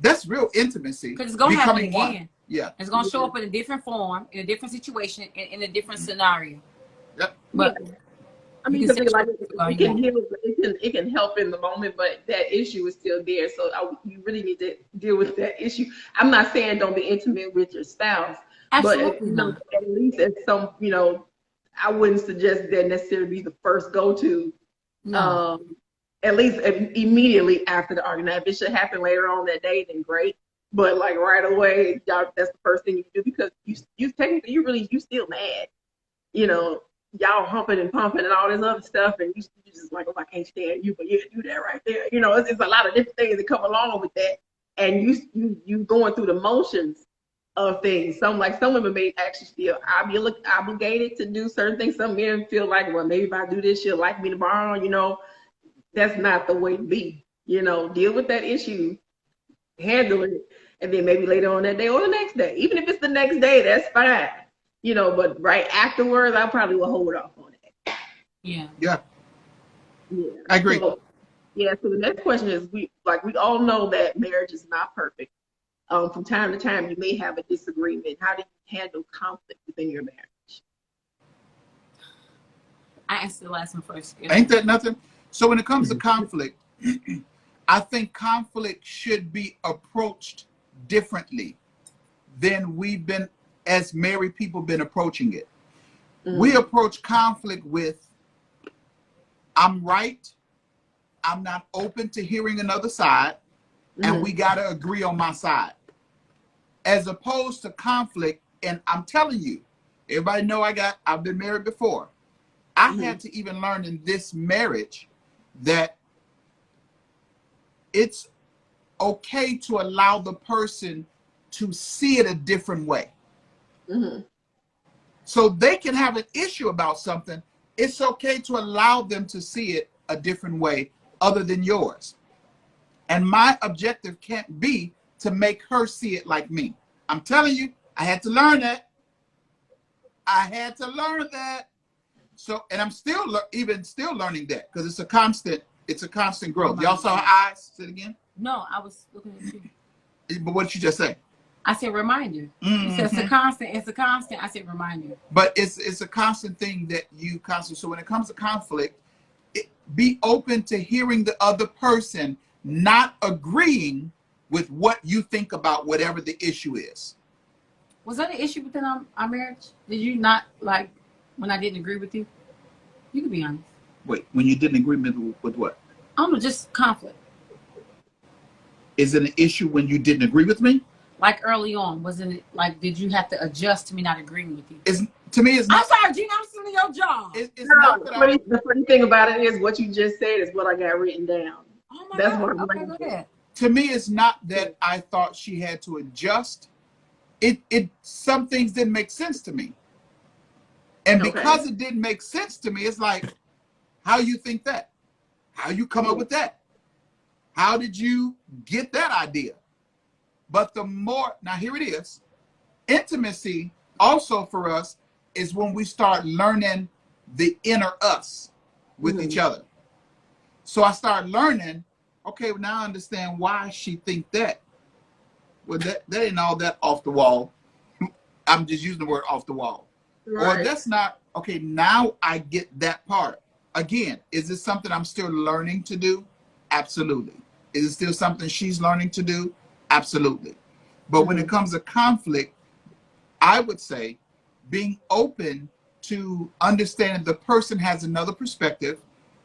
That's real intimacy. Because it's gonna happen again. One. Yeah. It's gonna show up in a different form, in a different situation, in a different scenario. Yep. But I mean, it can help in the moment, but that issue is still there. So you really need to deal with that issue. I'm not saying don't be intimate with your spouse, absolutely but at least at some, I wouldn't suggest that necessarily be the first go-to. No. At least immediately after the argument. If it should happen later on that day, then great. But like right away, that's the first thing you do, because you technically you still mad. Y'all humping and pumping and all this other stuff, and you just like, oh, I can't stand you, but you do that right there. It's a lot of different things that come along with that, and you going through the motions of things. Some women may actually feel obligated to do certain things. Some men feel like, well, maybe if I do this, she'll like me tomorrow. That's not the way to be. Deal with that issue, handle it, and then maybe later on that day or the next day. Even if it's the next day, that's fine. But right afterwards, I probably will hold off on it. Yeah. Yeah. I agree. So the next question is, we all know that marriage is not perfect. From time to time, you may have a disagreement. How do you handle conflict within your marriage? I answered the last one first. Ain't that nothing? So when it comes to conflict, I think conflict should be approached differently than we've been, as married people, been approaching it. We approach conflict with, I'm right, I'm not open to hearing another side, and we got to agree on my side. As opposed to conflict, and I'm telling you, everybody know I've been married before. I had to even learn in this marriage that it's okay to allow the person to see it a different way. So they can have an issue about something. It's okay to allow them to see it a different way other than yours. And my objective can't be to make her see it like me. I'm telling you, I had to learn that. So, and I'm still learning that, because it's a constant growth. Y'all saw her eyes? Say it again. No, I was looking at you. But what did you just say? I said reminder. You said it's a constant. It's a constant. I said reminder. But it's a constant thing that you constantly. So when it comes to conflict, be open to hearing the other person, not agreeing with what you think about whatever the issue is. Was that an issue within our marriage? Did you not like when I didn't agree with you? You can be honest. Wait, when you didn't agree with what? I don't know, just conflict. Is it an issue when you didn't agree with me? Like early on, wasn't it like, did you have to adjust to me not agreeing with you? To me, it's not. I'm sorry, Gina, I'm still in your job. The funny thing about it is what you just said is what I got written down. Oh my That's God. what I'm go ahead. To me, it's not that I thought she had to adjust. Some things didn't make sense to me. And because it didn't make sense to me, it's like, how you think that? How you come up with that? How did you get that idea? But now here it is. Intimacy also for us is when we start learning the inner us with each other. So I started learning, okay, well, now I understand why she think that. Well, that ain't all that off the wall. I'm just using the word off the wall. Right. Or that's not, okay, now I get that part. Again, is this something I'm still learning to do? Absolutely. Is it still something she's learning to do? Absolutely. But when it comes to conflict, I would say being open to understanding the person has another perspective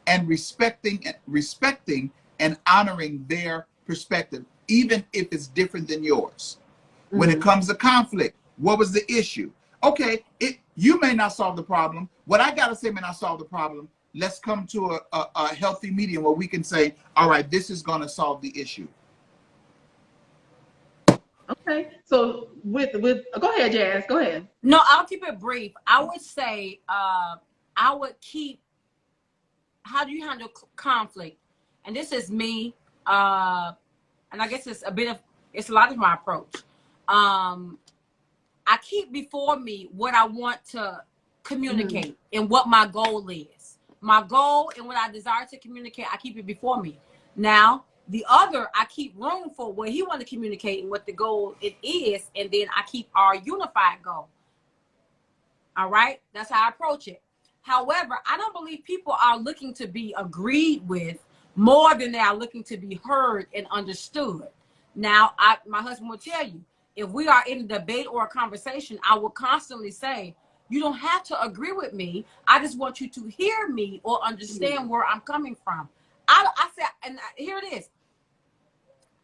and respecting and honoring their perspective, even if it's different than yours. When it comes to conflict, what was the issue? Okay, you may not solve the problem. What I got to say may not solve the problem. Let's come to a healthy medium where we can say, all right, this is going to solve the issue. Okay, so go ahead, Jazz. Go ahead. No, I'll keep it brief. I would say I would keep. How do you handle conflict? And this is me, and I guess it's a lot of my approach. I keep before me what I want to communicate and what my goal is. My goal and what I desire to communicate, I keep it before me. Now, the other, I keep room for what he wants to communicate and what the goal it is, and then I keep our unified goal. All right? That's how I approach it. However, I don't believe people are looking to be agreed with more than they are looking to be heard and understood. Now, my husband will tell you, if we are in a debate or a conversation, I will constantly say, you don't have to agree with me. I just want you to hear me or understand where I'm coming from. I said, and here it is.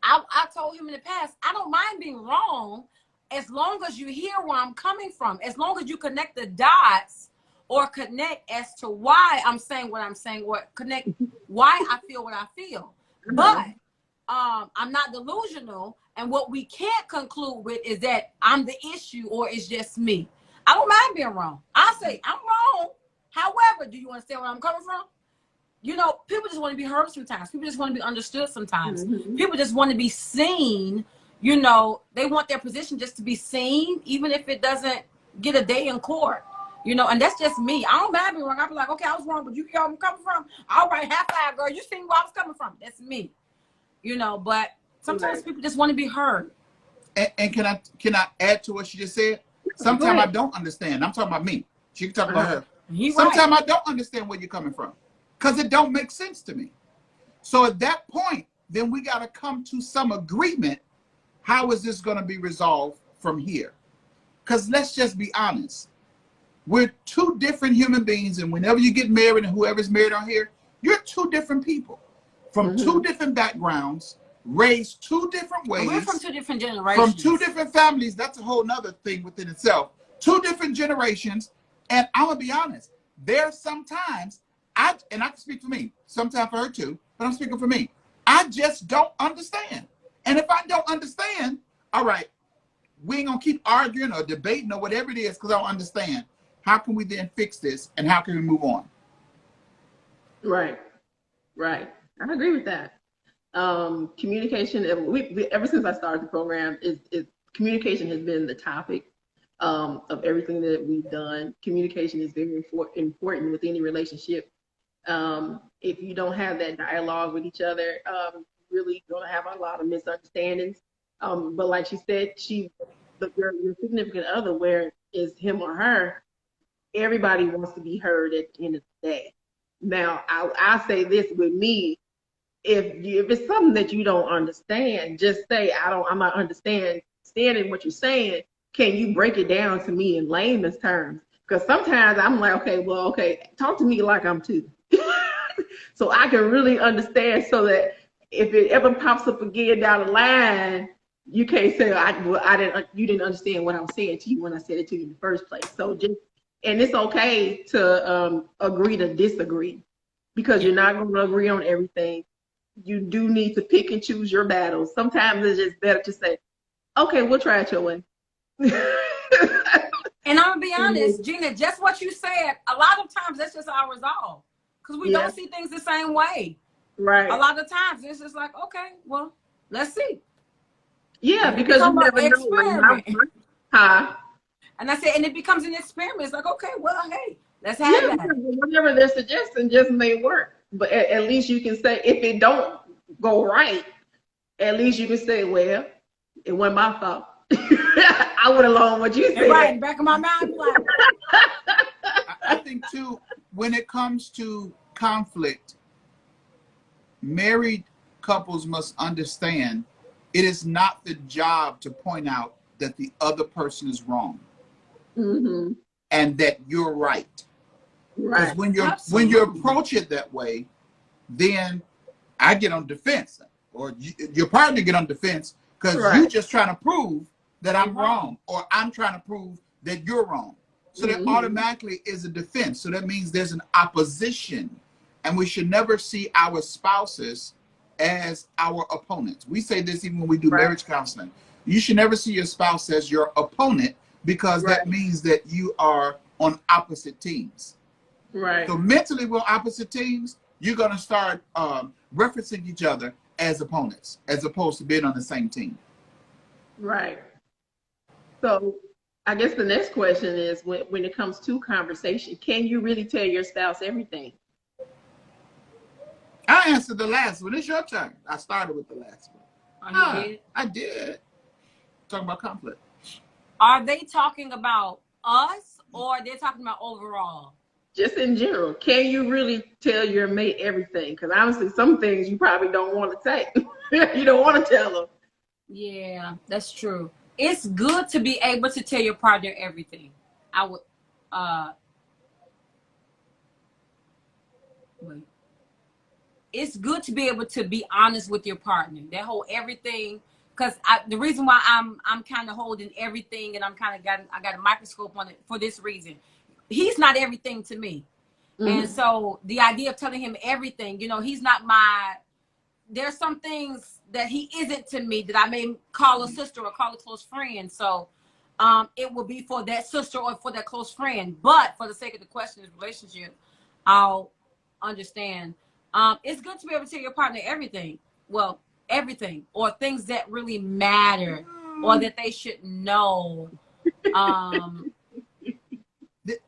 I told him in the past, I don't mind being wrong as long as you hear where I'm coming from, as long as you connect the dots or connect as to why I'm saying what I'm saying, or connect why I feel what I feel. But I'm not delusional, and what we can't conclude with is that I'm the issue or it's just me. I don't mind being wrong. I say I'm wrong. However, do you understand where I'm coming from? You know, people just want to be heard sometimes. People just want to be understood sometimes. People just want to be seen. You know, they want their position just to be seen, even if it doesn't get a day in court. You know, and that's just me. I don't mind being wrong. I'll be like, okay, I was wrong, but you hear where I'm coming from? All right, half five, girl. You seen where I was coming from. That's me. You know, but sometimes people just want to be heard. And can I add to what she just said? Sometimes I don't understand. I'm talking about me. She can talk about her. Sometimes I don't understand where you're coming from because it don't make sense to me. So at that point, then we got to come to some agreement. How is this going to be resolved from here? Because let's just be honest. We're two different human beings, and whenever you get married, and whoever's married on here, you're two different people from two different backgrounds, raised two different ways. We're from two different generations. From two different families. That's a whole nother thing within itself. Two different generations. And I'm going to be honest. There's sometimes, and I can speak for me, sometimes for her too, but I'm speaking for me. I just don't understand. And if I don't understand, all right, we ain't going to keep arguing or debating or whatever it is because I don't understand. How can we then fix this, and how can we move on? Right. I agree with that. Communication, ever since I started the program, is communication has been the topic of everything that we've done. Communication is very important with any relationship. If you don't have that dialogue with each other, really going to have a lot of misunderstandings. But like she said, your significant other, where is him or her, everybody wants to be heard at the end of the day. Now, I'll say this with me. If it's something that you don't understand, just say, I'm not understanding what you're saying. Can you break it down to me in layman's terms? Because sometimes I'm like, okay, talk to me like I'm two. So I can really understand, so that if it ever pops up again down the line, you can't say, you didn't understand what I was saying to you when I said it to you in the first place. So and it's okay to agree to disagree, because you're not going to agree on everything. You do need to pick and choose your battles. Sometimes it's just better to say, okay, we'll try it your way. And I'm going to be honest, Gina, just what you said, a lot of times that's just our resolve, because we don't see things the same way. Right. A lot of times it's just like, okay, well, let's see. Yeah, because you never know. And I said, and it becomes an experiment. It's like, okay, well, hey, let's have Yeah, that. whatever they're suggesting just may work. But at least you can say, if it don't go right, at least you can say, well, it wasn't my fault. I went along with what you said. Right, in the back of my mind, like, I think too, when it comes to conflict, married couples must understand it is not the job to point out that the other person is wrong and that you're right. Because Right. when you approach it that way, then I get on defense, or your partner get on defense because you're just trying to prove that I'm wrong, or I'm trying to prove that you're wrong. So that automatically is a defense. So that means there's an opposition, and we should never see our spouses as our opponents. We say this even when we do marriage counseling. You should never see your spouse as your opponent, because that means that you are on opposite teams. Right. So mentally, we're opposite teams. You're going to start referencing each other as opponents, as opposed to being on the same team. Right. So I guess the next question is, when it comes to conversation, can you really tell your spouse everything? I answered the last one. It's your turn. I started with the last one. oh, you did? I did. Talking about conflict. Are they talking about us, or they're talking about overall? Just in general, can you really tell your mate everything? Because obviously some things you probably don't want to say. You don't want to tell them. Yeah, that's true. It's good to be able to tell your partner everything. I would, wait. It's good to be able to be honest with your partner. That whole everything, because the reason why I'm kind of holding everything, and I got a microscope on it for this reason. He's not everything to me. And so the idea of telling him everything, you know, he's not there's some things that he isn't to me that I may call a sister or call a close friend. So it will be for that sister or for that close friend. But for the sake of the question, relationship, I'll understand. It's good to be able to tell your partner everything. Well, everything, or things that really matter, or that they should know.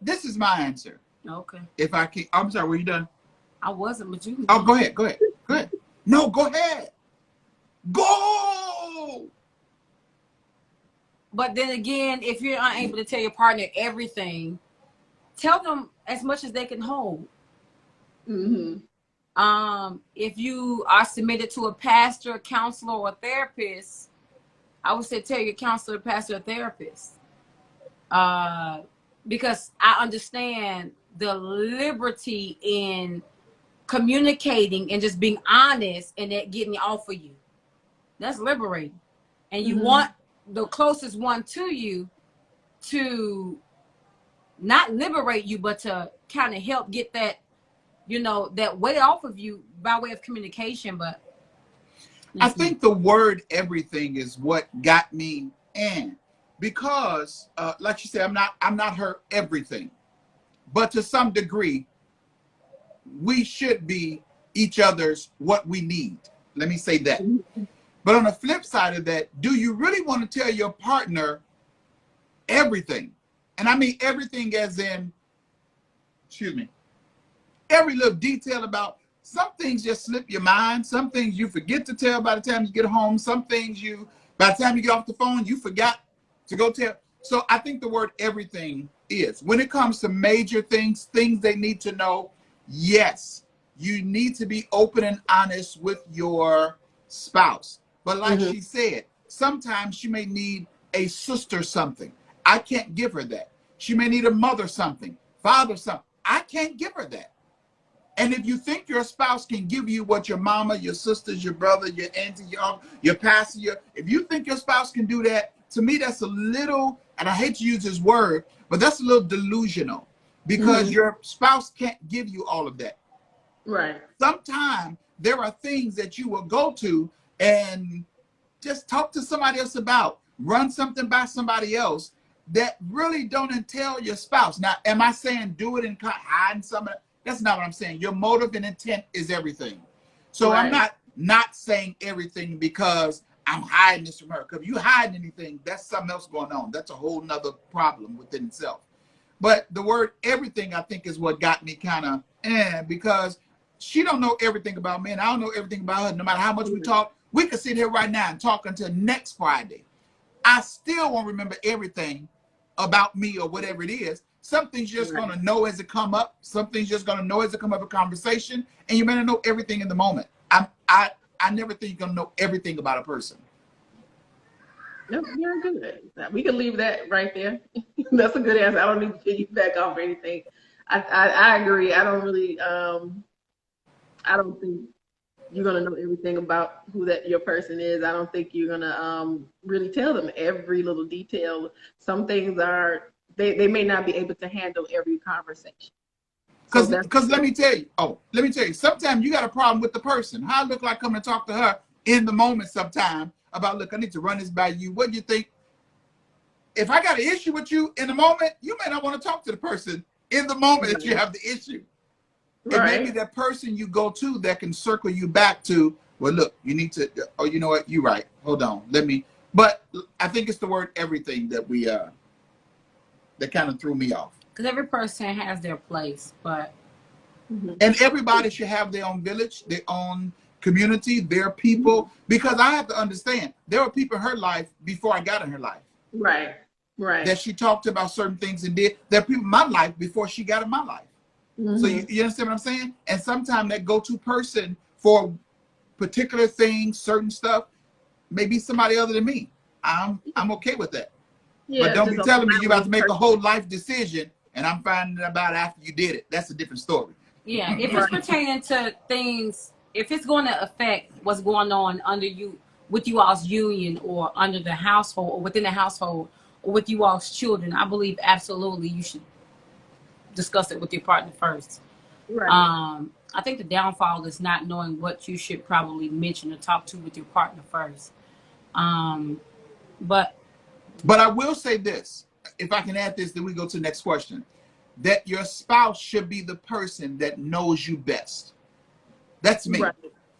This is my answer. Okay. If I can, I'm sorry, were you done? I wasn't, but you. Oh, go ahead. No, go ahead. Go. But then again, if you're unable to tell your partner everything, tell them as much as they can hold. If you are submitted to a pastor, counselor, or therapist, I would say tell your counselor, pastor, or therapist. Because I understand the liberty in communicating and just being honest and that getting off of you. That's liberating. And you want the closest one to you to not liberate you, but to kind of help get that, you know, that weight off of you by way of communication. But I think the word everything is what got me in, because like you said, I'm not her everything, but to some degree we should be each other's what we need. Let me say that. But on the flip side of that, do you really want to tell your partner everything? And I mean everything as in, excuse me, every little detail about some things just slip your mind. Some things you forget to tell by the time you get home. Some things by the time you get off the phone, you forgot to go tell. So I think the word everything is, when it comes to major things they need to know, yes, you need to be open and honest with your spouse. But like she said, sometimes she may need a sister something. I can't give her that. She may need a mother something, father something. I can't give her that. And if you think your spouse can give you what your mama, your sisters, your brother, your auntie, your pastor, if you think your spouse can do that, to me that's a little, and I hate to use this word, but that's a little delusional, because your spouse can't give you all of that. Right. Sometimes there are things that you will go to and just talk to somebody else about, run something by somebody else that really don't entail your spouse. Now, am I saying do it and hide some of it? That's not what I'm saying. Your motive and intent is everything. So I'm not saying everything because I'm hiding this from her. Because if you hiding anything, that's something else going on. That's a whole nother problem within itself. But the word everything, I think, is what got me kind of because she don't know everything about me, and I don't know everything about her. No matter how much we talk, we could sit here right now and talk until next Friday. I still won't remember everything about me or whatever it is. Some things you're just gonna know as it come up. Some things you're just gonna know as it come up in conversation, and you may not know everything in the moment. I never think you're gonna know everything about a person. No, you're good. We can leave that right there. That's a good answer. I don't need to piggyback off or anything. I agree. I don't really I don't think you're gonna know everything about who that your person is. I don't think you're gonna really tell them every little detail. Some things are they may not be able to handle every conversation. Because let me tell you, sometimes you got a problem with the person. How I look like coming to talk to her in the moment sometime about, look, I need to run this by you. What do you think? If I got an issue with you in the moment, you may not want to talk to the person in the moment that you have the issue. It may be that person you go to that can circle you back to, well, look, you need to, oh, you know what? You're right. Hold on. But I think it's the word everything that that kind of threw me off. Because every person has their place, but. And everybody should have their own village, their own community, their people, because I have to understand, there were people in her life before I got in her life. Right. That she talked about certain things and did. There are people in my life before she got in my life. So you understand what I'm saying? And sometimes that go-to person for particular things, certain stuff, may be somebody other than me. I'm okay with that. Yeah, but don't be telling me you're about to make a whole life decision and I'm finding about after you did it. That's a different story. Yeah, if it's pertaining to things, if it's going to affect what's going on under you, with you all's union or under the household or within the household or with you all's children, I believe absolutely you should discuss it with your partner first. I think the downfall is not knowing what you should probably mention or talk to with your partner first. But I will say this, if I can add this, then we go to the next question, that your spouse should be the person that knows you best. That's me.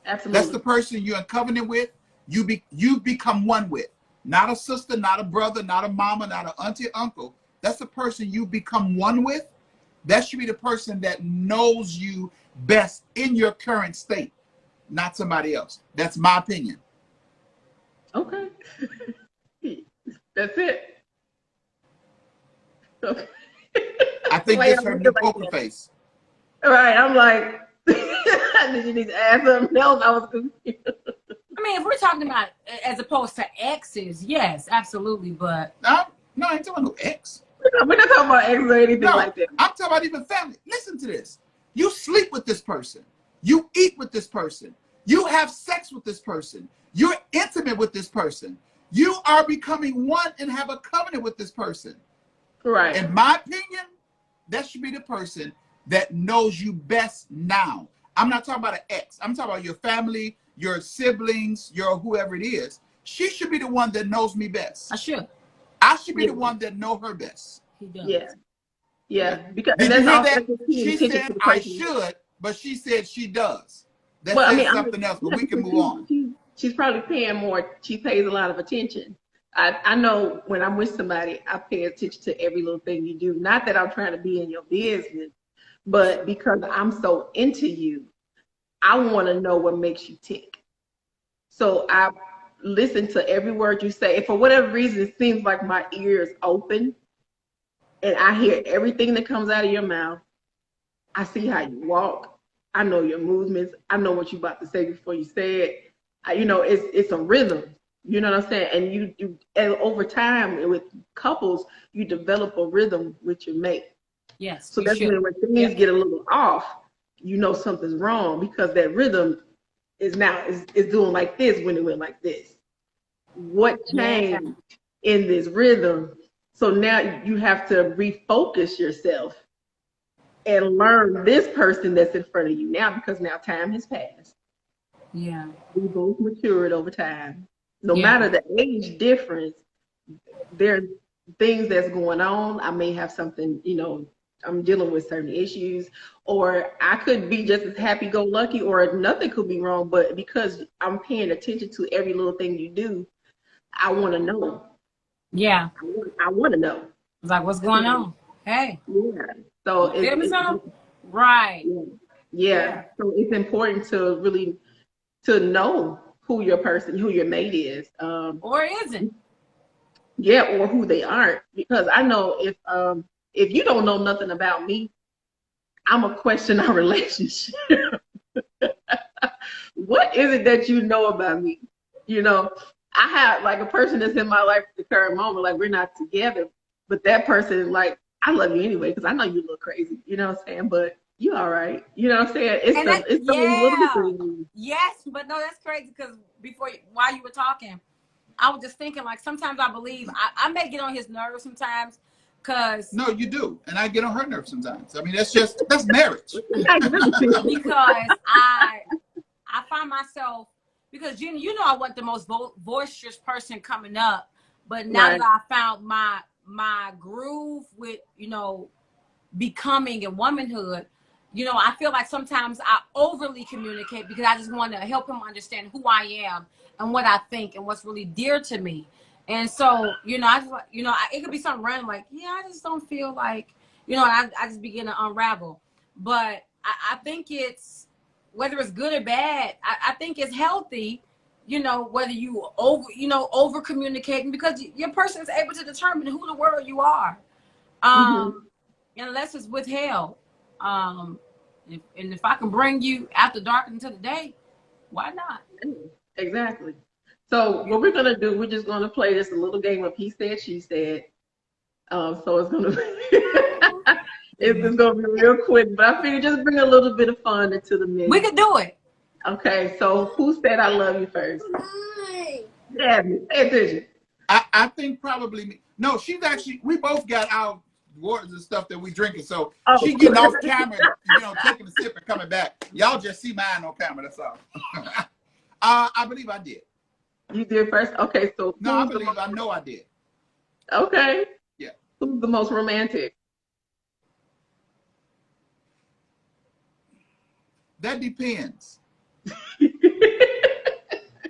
Absolutely. That's the person you're in covenant with, you become one with. Not a sister, not a brother, not a mama, not an auntie, uncle. That's the person you become one with. That should be the person that knows you best in your current state, not somebody else. That's my opinion. Okay. That's it. Okay. I think this her new poker face. All right, I'm like, did you need to add something else? I was confused. I mean, if we're talking about as opposed to exes, yes, absolutely. But no, I ain't talking about no ex. We're not talking about ex or anything like that. I'm talking about even family. Listen to this. You sleep with this person. You eat with this person. You have sex with this person. You're intimate with this person. You are becoming one and have a covenant with this person. Right. In my opinion, that should be the person that knows you best now. I'm not talking about an ex. I'm talking about your family, your siblings, your whoever it is. She should be the one that knows me best. I should be the one that know her best. He does. Yeah. Because did you hear that? She said I should, but she said she does. That says something else, but we can move on. She's probably paying more. She pays a lot of attention. I know when I'm with somebody, I pay attention to every little thing you do. Not that I'm trying to be in your business, but because I'm so into you, I want to know what makes you tick. So I listen to every word you say. If for whatever reason, it seems like my ears open and I hear everything that comes out of your mouth. I see how you walk. I know your movements. I know what you're about to say before you say it. It's a rhythm. You know what I'm saying? And over time with couples, you develop a rhythm with your mate. Yes. So that's when things get a little off, you know something's wrong because that rhythm is doing like this when it went like this. What changed in this rhythm? So now you have to refocus yourself and learn this person that's in front of you now because now time has passed. Yeah. We both matured over time. No matter the age difference, there are things that's going on. I may have something, I'm dealing with certain issues, or I could be just as happy-go-lucky, or nothing could be wrong. But because I'm paying attention to every little thing you do, I want to know. Yeah. I want to know. It's like, what's going on? Hey. Yeah. So Feel me some? Right. Yeah. So it's important to really to know who your mate is. Or isn't. Yeah, or who they aren't. Because I know if you don't know nothing about me, I'm gonna question our relationship. What is it that you know about me? You know, I have like a person that's in my life at the current moment, like we're not together, but that person, like, I love you anyway, because I know you look crazy, you know what I'm saying? But you all right. You know what I'm saying? It's those little things. Yes, but no, that's crazy, because while you were talking, I was just thinking, like, sometimes I believe I may get on his nerves sometimes, because no, you do, and I get on her nerves sometimes. I mean, that's marriage. Because I find myself, because you know I wasn't the most boisterous person coming up, but now that I found my groove with, you know, becoming and womanhood, you know, I feel like sometimes I overly communicate because I just want to help him understand who I am and what I think and what's really dear to me. And so, you know, it could be something random, like, yeah, I just don't feel like, you know, I just begin to unravel. But I think it's, whether it's good or bad, I think it's healthy, you know, whether you over communicating, because your person is able to determine who the world you are. Unless it's withheld. If I can bring you after dark into the day, why not? Exactly. So what we're gonna do, we're just gonna play this a little game of he said, she said. So it's gonna it's gonna be real quick, but I figured just bring a little bit of fun into the mix. We could do it. Okay, so who said I love you first? Jasmine, pay attention. I think probably me. No, she's actually, we both got our waters and stuff that we drinking. So she getting off camera, you know, taking a sip and coming back. Y'all just see mine on camera, that's all. I believe I did. You did first? Okay, so no, I know I did. Okay. Yeah. Who's the most romantic? That depends.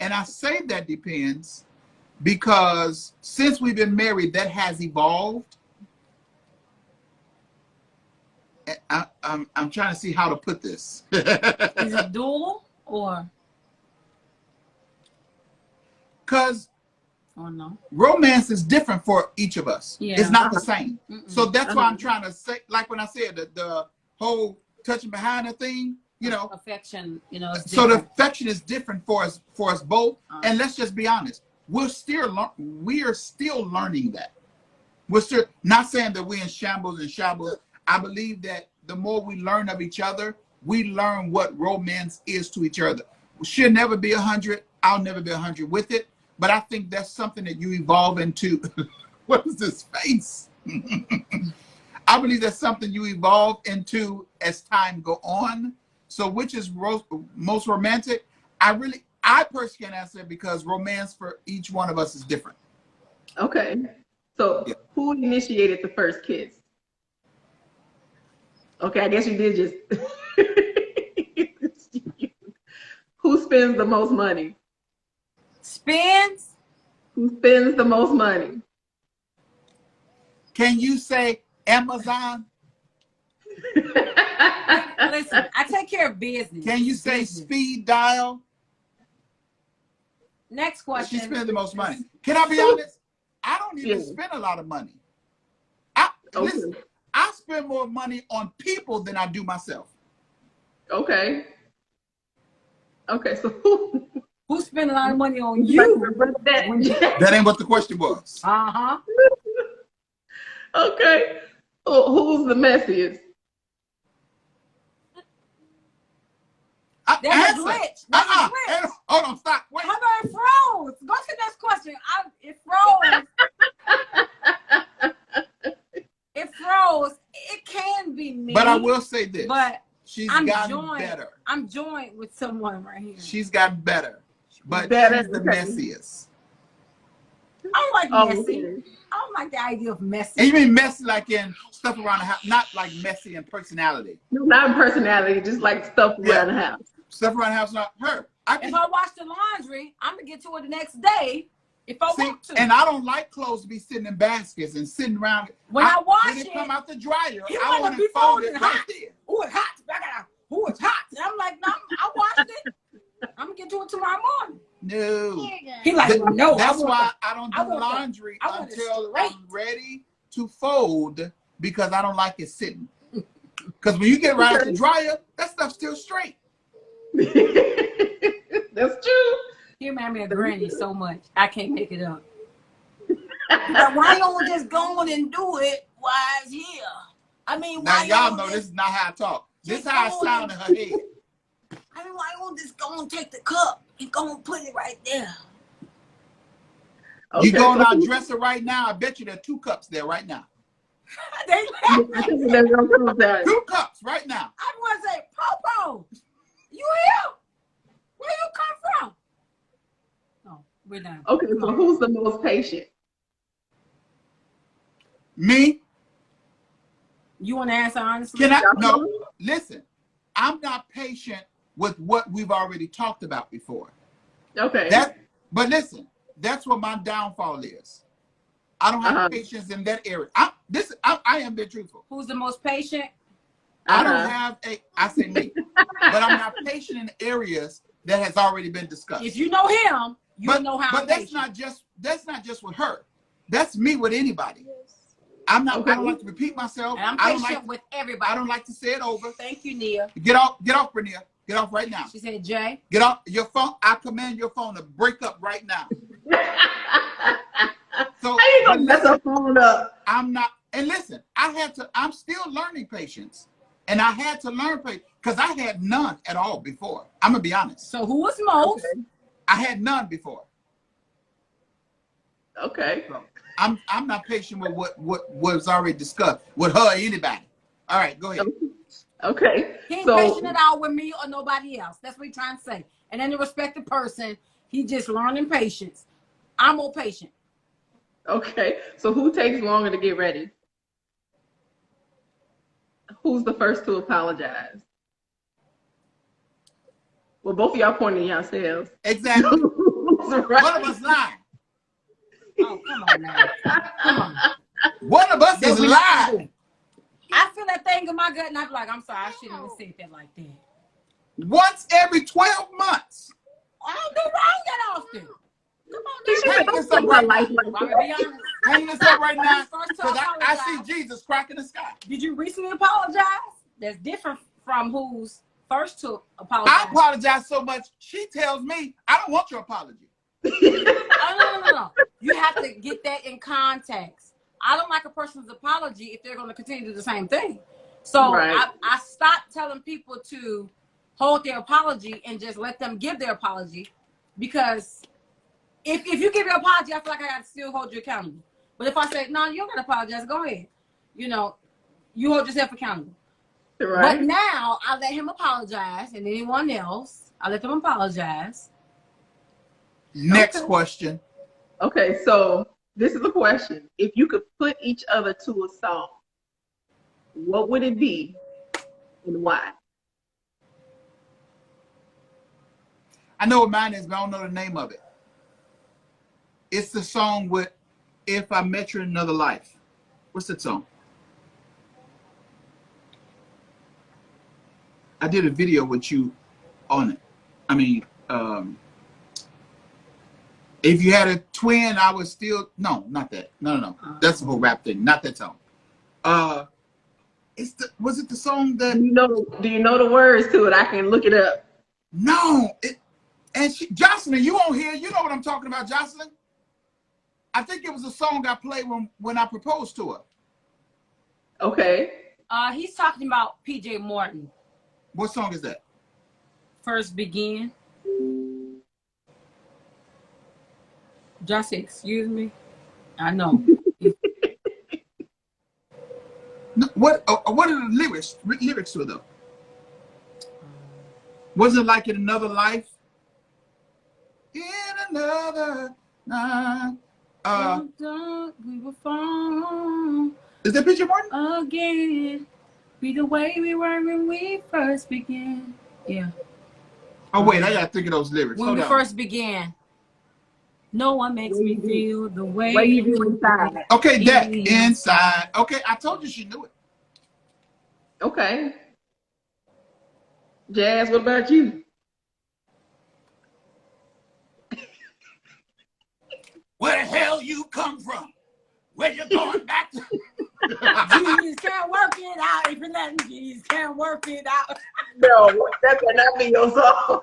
And I say that depends because since we've been married, that has evolved. I'm trying to see how to put this. Is it dual or? Because no. Romance is different for each of us. Yeah. It's not the same. So that's why I'm trying to say, like when I said the whole touching behind the thing, you know, affection, you know. So the affection is different for us both. And let's just be honest, we are still learning that. We're still not saying that we're in shambles and shambles. I believe that the more we learn of each other, we learn what romance is to each other. She'll never be 100. I'll never be 100 with it. But I think that's something that you evolve into. What is this face? I believe that's something you evolve into as time go on. So which is most romantic? I personally can't answer it because romance for each one of us is different. Okay. So who initiated the first kiss? Okay, I guess you did just. Who spends the most money? Spends? Who spends the most money? Can you say Amazon? Listen, I take care of business. Can you say speed dial? Next question. She spends the most money. Can I be honest? I don't even spend a lot of money. Listen, I spend more money on people than I do myself. Okay. Okay, so who spent a lot of money on you? That ain't what the question was. Uh-huh. Okay. Who's the messiest? There's a glitch. There's a glitch. Hold on, stop. Wait. How about it froze? Go to the next question. It froze. It froze. It can be me. But I will say this. But she's gotten better. I'm joined with someone right here. She's gotten better. But she's the messiest. I don't like messy. I don't like the idea of messy. And you mean messy like in stuff around the house, not like messy in personality. No, not in personality, just like stuff around the house. Stuff around the house, not her. If I wash the laundry, I'm gonna get to it the next day if I want to. And I don't like clothes to be sitting in baskets and sitting around. When I wash when it come out the dryer, I want to fold it hot. Oh, it's hot. Oh, it's hot. And I'm like, no, I washed it. I'm gonna get to it tomorrow morning. No. He like, no. That's why I don't do laundry until I'm ready to fold, because I don't like it sitting. Because when you get right out the dryer, that stuff's still straight. That's true. He remind me of Granny so much. I can't make it up. But why don't just go on and do it while it's here? I mean, now why y'all know this is not how I talk. This is how I sound in her head. I mean, why don't just go and take the cup and go and put it right there? Okay. You go in our dresser right now, I bet you there are 2 cups there right now. I think they're gonna prove that. 2 cups right now. I want to say, Popo, you here? Where you come from? Oh, we're done. Okay, so who's the most patient? Me? You want to answer honestly? Can I? No, listen. I'm not patient with what we've already talked about before. Okay. But listen, that's what my downfall is. I don't have patience in that area. I am being truthful. Who's the most patient? I don't have I say me, but I'm not patient in areas that has already been discussed. If you know him, you know how. But that's not just with her. That's me with anybody. I'm not. Okay. I don't like to repeat myself. And I'm patient with everybody. I don't like to say it over. Thank you, Nia. Get off, Brenia. Get off right now. She said, Jay. Get off your phone. I command your phone to break up right now. So I ain't gonna mess her phone up. I'm not. And listen, I'm still learning patience, and I had to learn patience because I had none at all before. I'm gonna be honest. So who was most? Okay. I had none before. Okay. So I'm not patient with what was already discussed with her or anybody. All right, go ahead. Okay. He ain't patient at all with me or nobody else. That's what he's trying to say. And then the respected person, he just learning patience. I'm more patient. Okay. So who takes longer to get ready? Who's the first to apologize? Well, both of y'all pointing at yourselves. Exactly. Right. One of us lying. Oh, come on now. Come on. One of us is lying. I feel that thing in my gut and I'm like, I'm sorry, I shouldn't have said that like that. Once every 12 months. I don't do wrong that often. Come on, hang this up right now. Hang this up right now. Because I see Jesus cracking the sky. Did you recently apologize? That's different from who's first to apologize. I apologize so much, she tells me, I don't want your apology. No. You have to get that in context. I don't like a person's apology if they're going to continue to do the same thing. So I stopped telling people to hold their apology and just let them give their apology, because if you give your apology, I feel like I got to still hold you accountable. But if I say, no, you don't got to apologize, go ahead. You know, you hold yourself accountable. Right. But now I let him apologize, and anyone else, I let them apologize. Next question. Okay, so this is a question. If you could put each other to a song, what would it be and why? I know what mine is, but I don't know the name of it. It's the song with If I Met You in Another Life. What's that song? I did a video with you on it. I mean, if you had a twin, I would still, no, not that. No. That's the whole rap thing, not that song. Was it the song that? Do you know the words to it? I can look it up. No, Jocelyn, you won't hear. You know what I'm talking about, Jocelyn? I think it was a song I played when I proposed to her. Okay. He's talking about PJ Morton. What song is that? First Begin. Just excuse me. I know. No, what are the lyrics to it though? Was it like in another life? In another night. We were fall Is that Picture Morton? again. Be the way we were when we first began. Yeah. Oh wait, I gotta think of those lyrics. When Hold we on. first began. No one makes me feel the way What you do inside? Okay, that inside. Okay, I told you she knew it. Okay. Jazz, what about you? Where the hell you come from? Where you going back to? Jesus can't work it out. If you're letting Jesus can't work it out. No, that cannot be your song.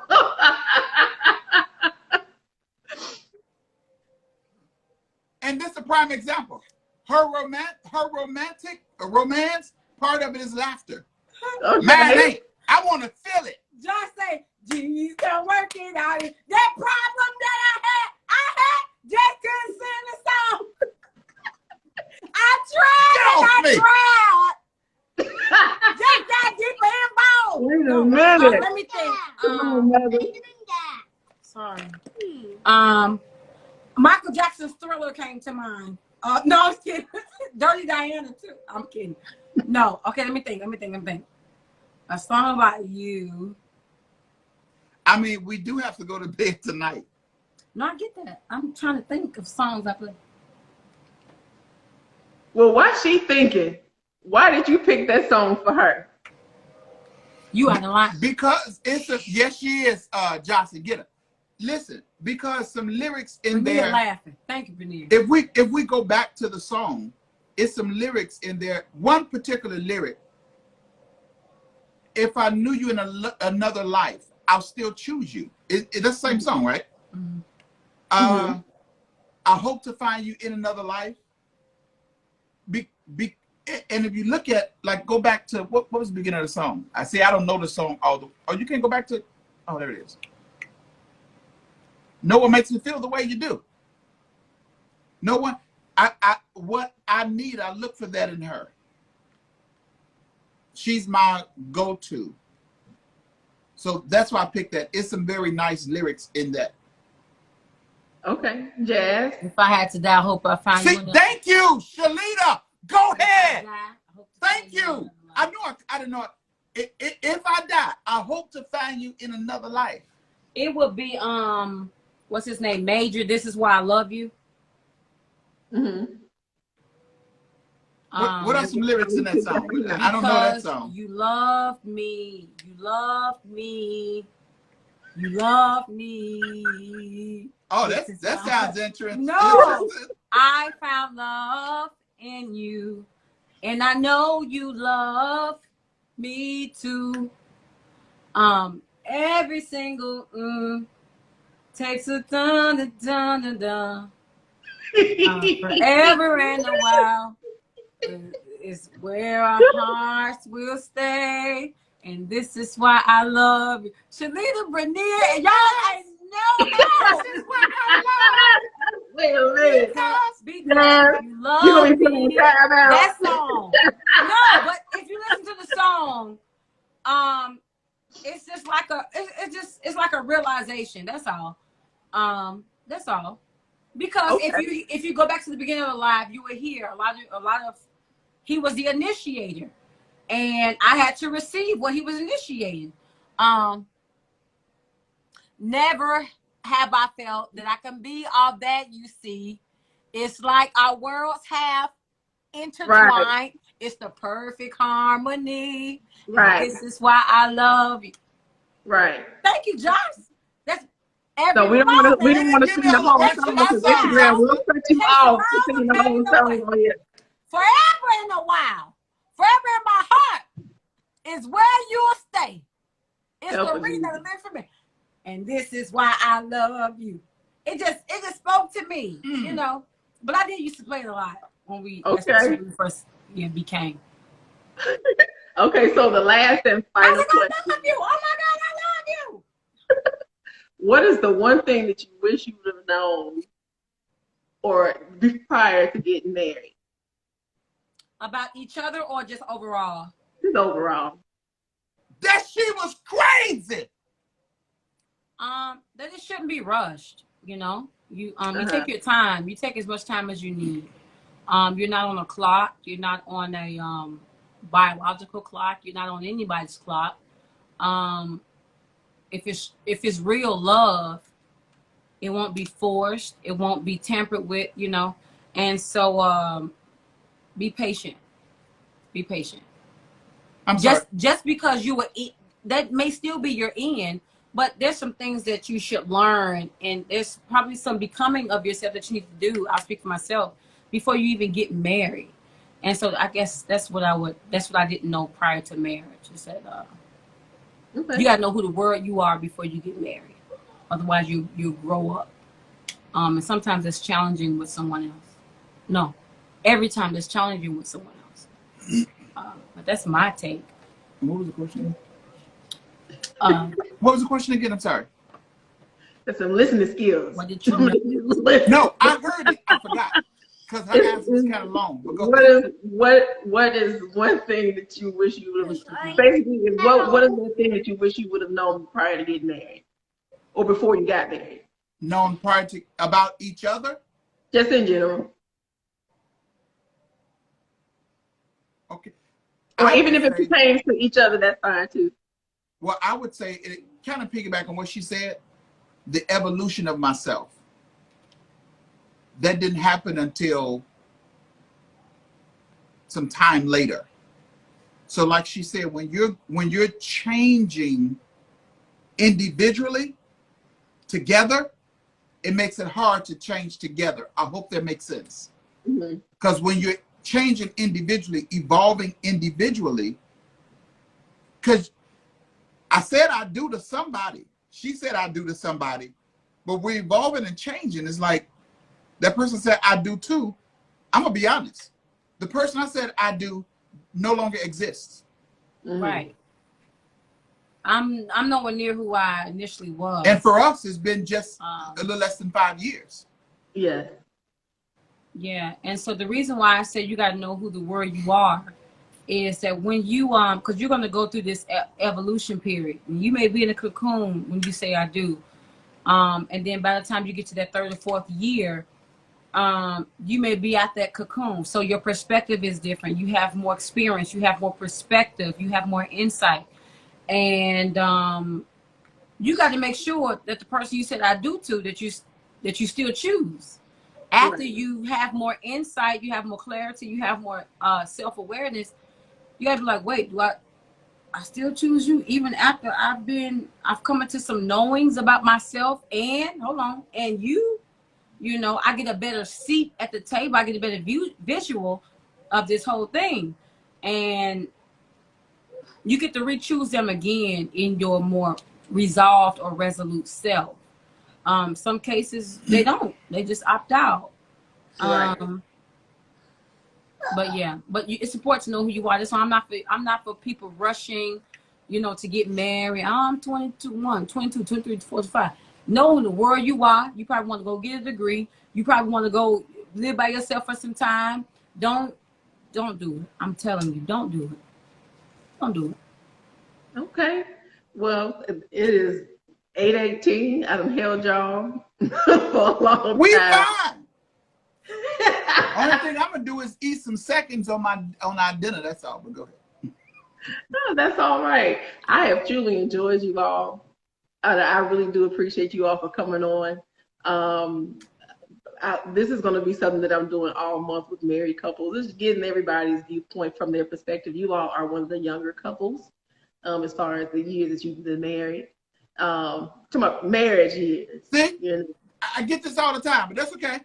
And this is a prime example. Her romance, part of it is laughter. Okay. Man, ain't. I want to feel it. Just say, Jesus can't work it out. That problem that I had, just couldn't sing the song. I tried. Get off me. Just got deeper involved. Wait a minute. Let me think. Come on, mother. Sorry. Michael Jackson's Thriller came to mind. No, I'm kidding. Dirty Diana too. I'm kidding. No. Okay, let me think. A song about you. I mean, we do have to go to bed tonight. No, I get that. I'm trying to think of songs I play. Well, what's she thinking? Why did you pick that song for her? You out of line. Because it's a yes, she is. Jocelyn, get her. Listen, because some lyrics in Bernier there. laughing. Thank you, Bernier. If we go back to the song, it's some lyrics in there. One particular lyric. If I knew you in another life, I'll still choose you. That's the same song, right? Mm-hmm. I hope to find you in another life. And if you look at, like, go back to what was the beginning of the song? I say I don't know the song all the. Oh, you can't go back to. Oh, there it is. No one makes me feel the way you do. No one. What I need, I look for that in her. She's my go-to. So that's why I picked that. It's some very nice lyrics in that. Okay, Jazz. If I had to die, I hope I find you. Thank you, Shalita. Go ahead. Thank you. I knew I didn't know. If I die, I hope to find you in another life. It would be what's his name? Major. This is why I love you. Mm-hmm. What are some lyrics in that song? I don't know that song. You love me. You love me. You love me. Oh, that sounds interesting. No, I found love in you, and I know you love me too. Every single takes a dun dun dun dun. Forever and a while is where our hearts will stay, and this is why I love you, Shalita Bernier, and y'all ain't know this is why I love you. Wait a minute. Because you love me. That song. No, but if you listen to the song, it's just like it's like a realization. That's all. That's all. Because if you go back to the beginning of the live, you would hear a lot of he was the initiator, and I had to receive what he was initiating. Never have I felt that I can be all that you see. It's like our worlds have intertwined. Right. It's the perfect harmony. Right. This is why I love you. Right. Thank you, Josh. That's so we don't want to sing the whole song because Instagram will cut you off to sing the whole song on here. Forever in a while, forever in my heart is where you'll stay. It's the reason that live for me. And this is why I love you. It just spoke to me, you know. But I did used to play it a lot when we first became. Okay, so the last and final question. I love you. Oh my God, I love you. What is the one thing that you wish you would have known or prior to getting married? About each other or just overall? Just overall. That she was crazy. That it shouldn't be rushed, you know. You take your time. You take as much time as you need. You're not on a clock. You're not on a biological clock. You're not on anybody's clock. If it's real love, it won't be forced. It won't be tampered with. And so be patient. Be patient. I'm sorry. Just because you were that may still be your end, but there's some things that you should learn, and there's probably some becoming of yourself that you need to do. I'll speak for myself before you even get married. And so I guess that's what I didn't know prior to marriage. Is that you gotta know who the world you are before you get married. Otherwise you grow up. And sometimes it's challenging with someone else. No. Every time it's challenging with someone else. But that's my take. What was the question? What was the question again? I'm sorry. That's some listening skills. What did you No, I heard it. I forgot. Because her answer was kind of long. But go ahead. What is one thing that you wish you would have basically what is the thing that you wish you would have known prior to getting married? Or before you got married? Known prior to about each other? Just in general. Okay. Or even if it pertains to each other, that's fine too. Well, I would say it kind of piggyback on what she said, the evolution of myself. That didn't happen until some time later. So like she said, when you're changing individually together, it makes it hard to change together. I hope that makes sense. Because when you're changing individually, evolving individually, because I said I do to somebody, she said I do to somebody, but we're evolving and changing. It's like that person said I do too. I'm gonna be honest. The person I said I do no longer exists. Right. I'm nowhere near who I initially was. And for us, it's been just a little less than 5 years. Yeah. Yeah. And so the reason why I say you got to know who the word you are is that when you because you're going to go through this evolution period, and you may be in a cocoon when you say I do, and then by the time you get to that 3rd or 4th year, you may be at that cocoon. So your perspective is different. You have more experience. You have more perspective. You have more insight. And you got to make sure that the person you said I do to, that you still choose. After you have more insight, you have more clarity, you have more self-awareness, you have to be like, wait, do I still choose you even after I've come into some knowings about myself, and hold on, and you know, I get a better seat at the table, I get a better visual of this whole thing, and you get to re-choose them again in your more resolved or resolute self. Some cases they don't; they just opt out. But yeah, it's important to know who you are. That's why I'm not for people rushing, to get married. I'm 22, 23, 45. Know the word you are. You probably want to go get a degree. You probably want to go live by yourself for some time. Don't do it. I'm telling you, don't do it. Don't do it. Okay. Well, it is 8:18. I done held y'all for a long time. We fine. Only thing I'm gonna do is eat some seconds on our dinner. That's all. But go ahead. No, that's all right. I have truly enjoyed you all. I really do appreciate you all for coming on. This is going to be something that I'm doing all month with married couples. This is getting everybody's viewpoint from their perspective. You all are one of the younger couples, as far as the years that you've been married. Talking about marriage years. See, I get this all the time, but that's okay.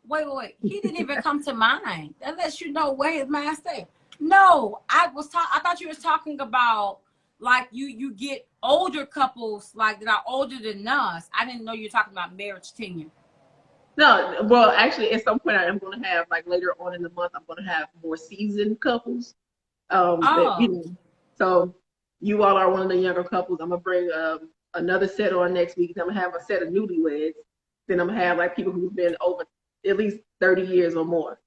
Wait. He didn't even come to mind. That lets you know where his mind stay. No, I thought you was talking about like you get older couples like that are older than us. I didn't know you were talking about marriage tenure. No, well, actually, at some point I am going to have, like later on in the month, I'm going to have more seasoned couples. So you all are one of the younger couples. I'm going to bring another set on next week. I'm going to have a set of newlyweds. Then I'm going to have like people who've been over at least 30 years or more.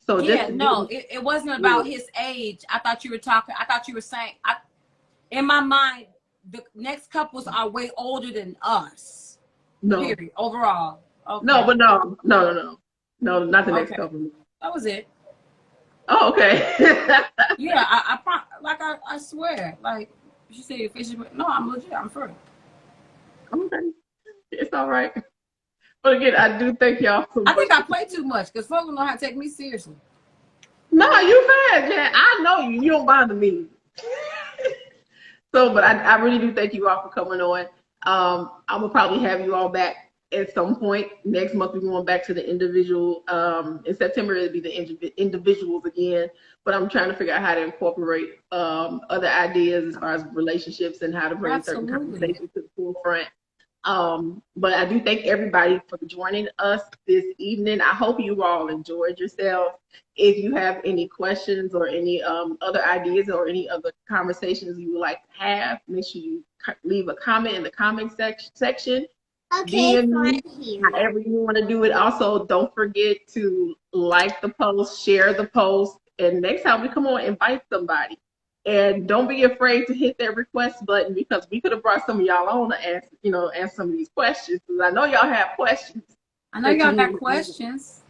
So it wasn't about his age. I thought you were saying, in my mind, the next couples are way older than us. No. Period. Overall. Okay. No, but no, not the next Okay. couple of months. That was it. Oh, okay. Yeah, I swear. Like she said, officially. No, I'm legit. I'm for it. Okay, it's all right. But again, I do thank y'all so I much. think I play too much because folks don't know how to take me seriously. No, you fine, Jan. I know you. You don't bother me. So, but I really do thank you all for coming on. I'm gonna probably have you all back at some point next month. We're going back to the individual. In September, it'll be the individuals again. But I'm trying to figure out how to incorporate other ideas as far as relationships and how to bring certain Absolutely. conversations to the forefront. But I do thank everybody for joining us this evening. I hope you all enjoyed yourselves. If you have any questions or any other ideas or any other conversations you would like to have, make sure you leave a comment in the comment section. Okay, DM fine here. however you want to do it. Also, don't forget to like the post, share the post, and next time we come on, invite somebody. And don't be afraid to hit that request button because we could have brought some of y'all on to answer some of these questions. Because I know y'all have questions. I know y'all got questions.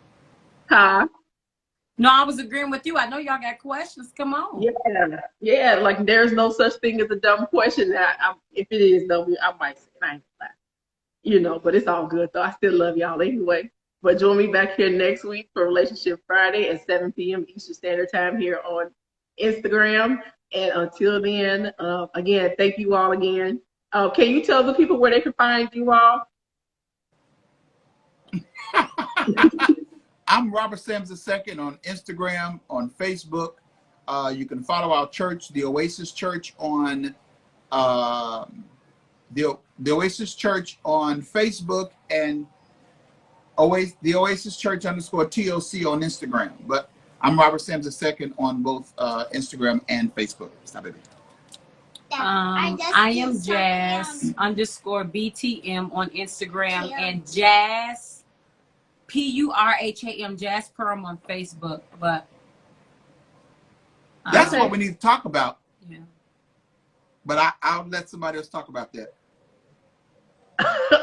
Huh? No, I was agreeing with you. I know y'all got questions. Come on. Yeah. Like there's no such thing as a dumb question. If it is dumb, I might say I ain't gonna lie. But it's all good though. I still love y'all anyway. But join me back here next week for Relationship Friday at 7 p.m. Eastern Standard Time here on Instagram. And until then, again, thank you all again. Can you tell the people where they can find you all? I'm Robert Sams II on Instagram, on Facebook. You can follow our church, the Oasis Church, on the Oasis Church on Facebook, and the Oasis Church _ TOC on Instagram. But I'm Robert Sams II on both Instagram and Facebook. Stop it. I am Jazz _BTM on Instagram and Jazz PURHAM Jazz Perm on Facebook. But that's what we need to talk about. Yeah. But I'll let somebody else talk about that.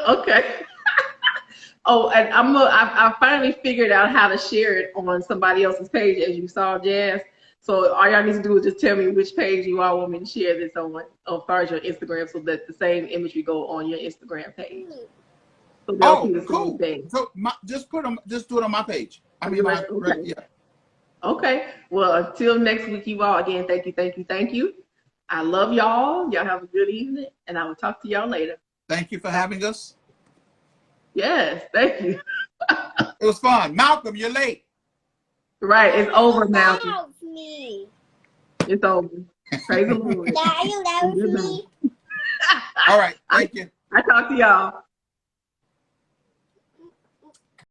Okay. Oh, and I finally figured out how to share it on somebody else's page, as you saw, Jazz. So all y'all need to do is just tell me which page you all want me to share this on as far as your Instagram, so that the same imagery go on your Instagram page. So they'll see the same thing. So just do it on my page. Yeah. Okay. Well, until next week, you all, again, thank you. I love y'all. Y'all have a good evening, and I will talk to y'all later. Thank you for having us. Yes, thank you. It was fun. Malcolm, you're late. Right, it's over, Malcolm. That was me. It's over. Praise the Lord. That was me. All right, thank you. I talk to y'all.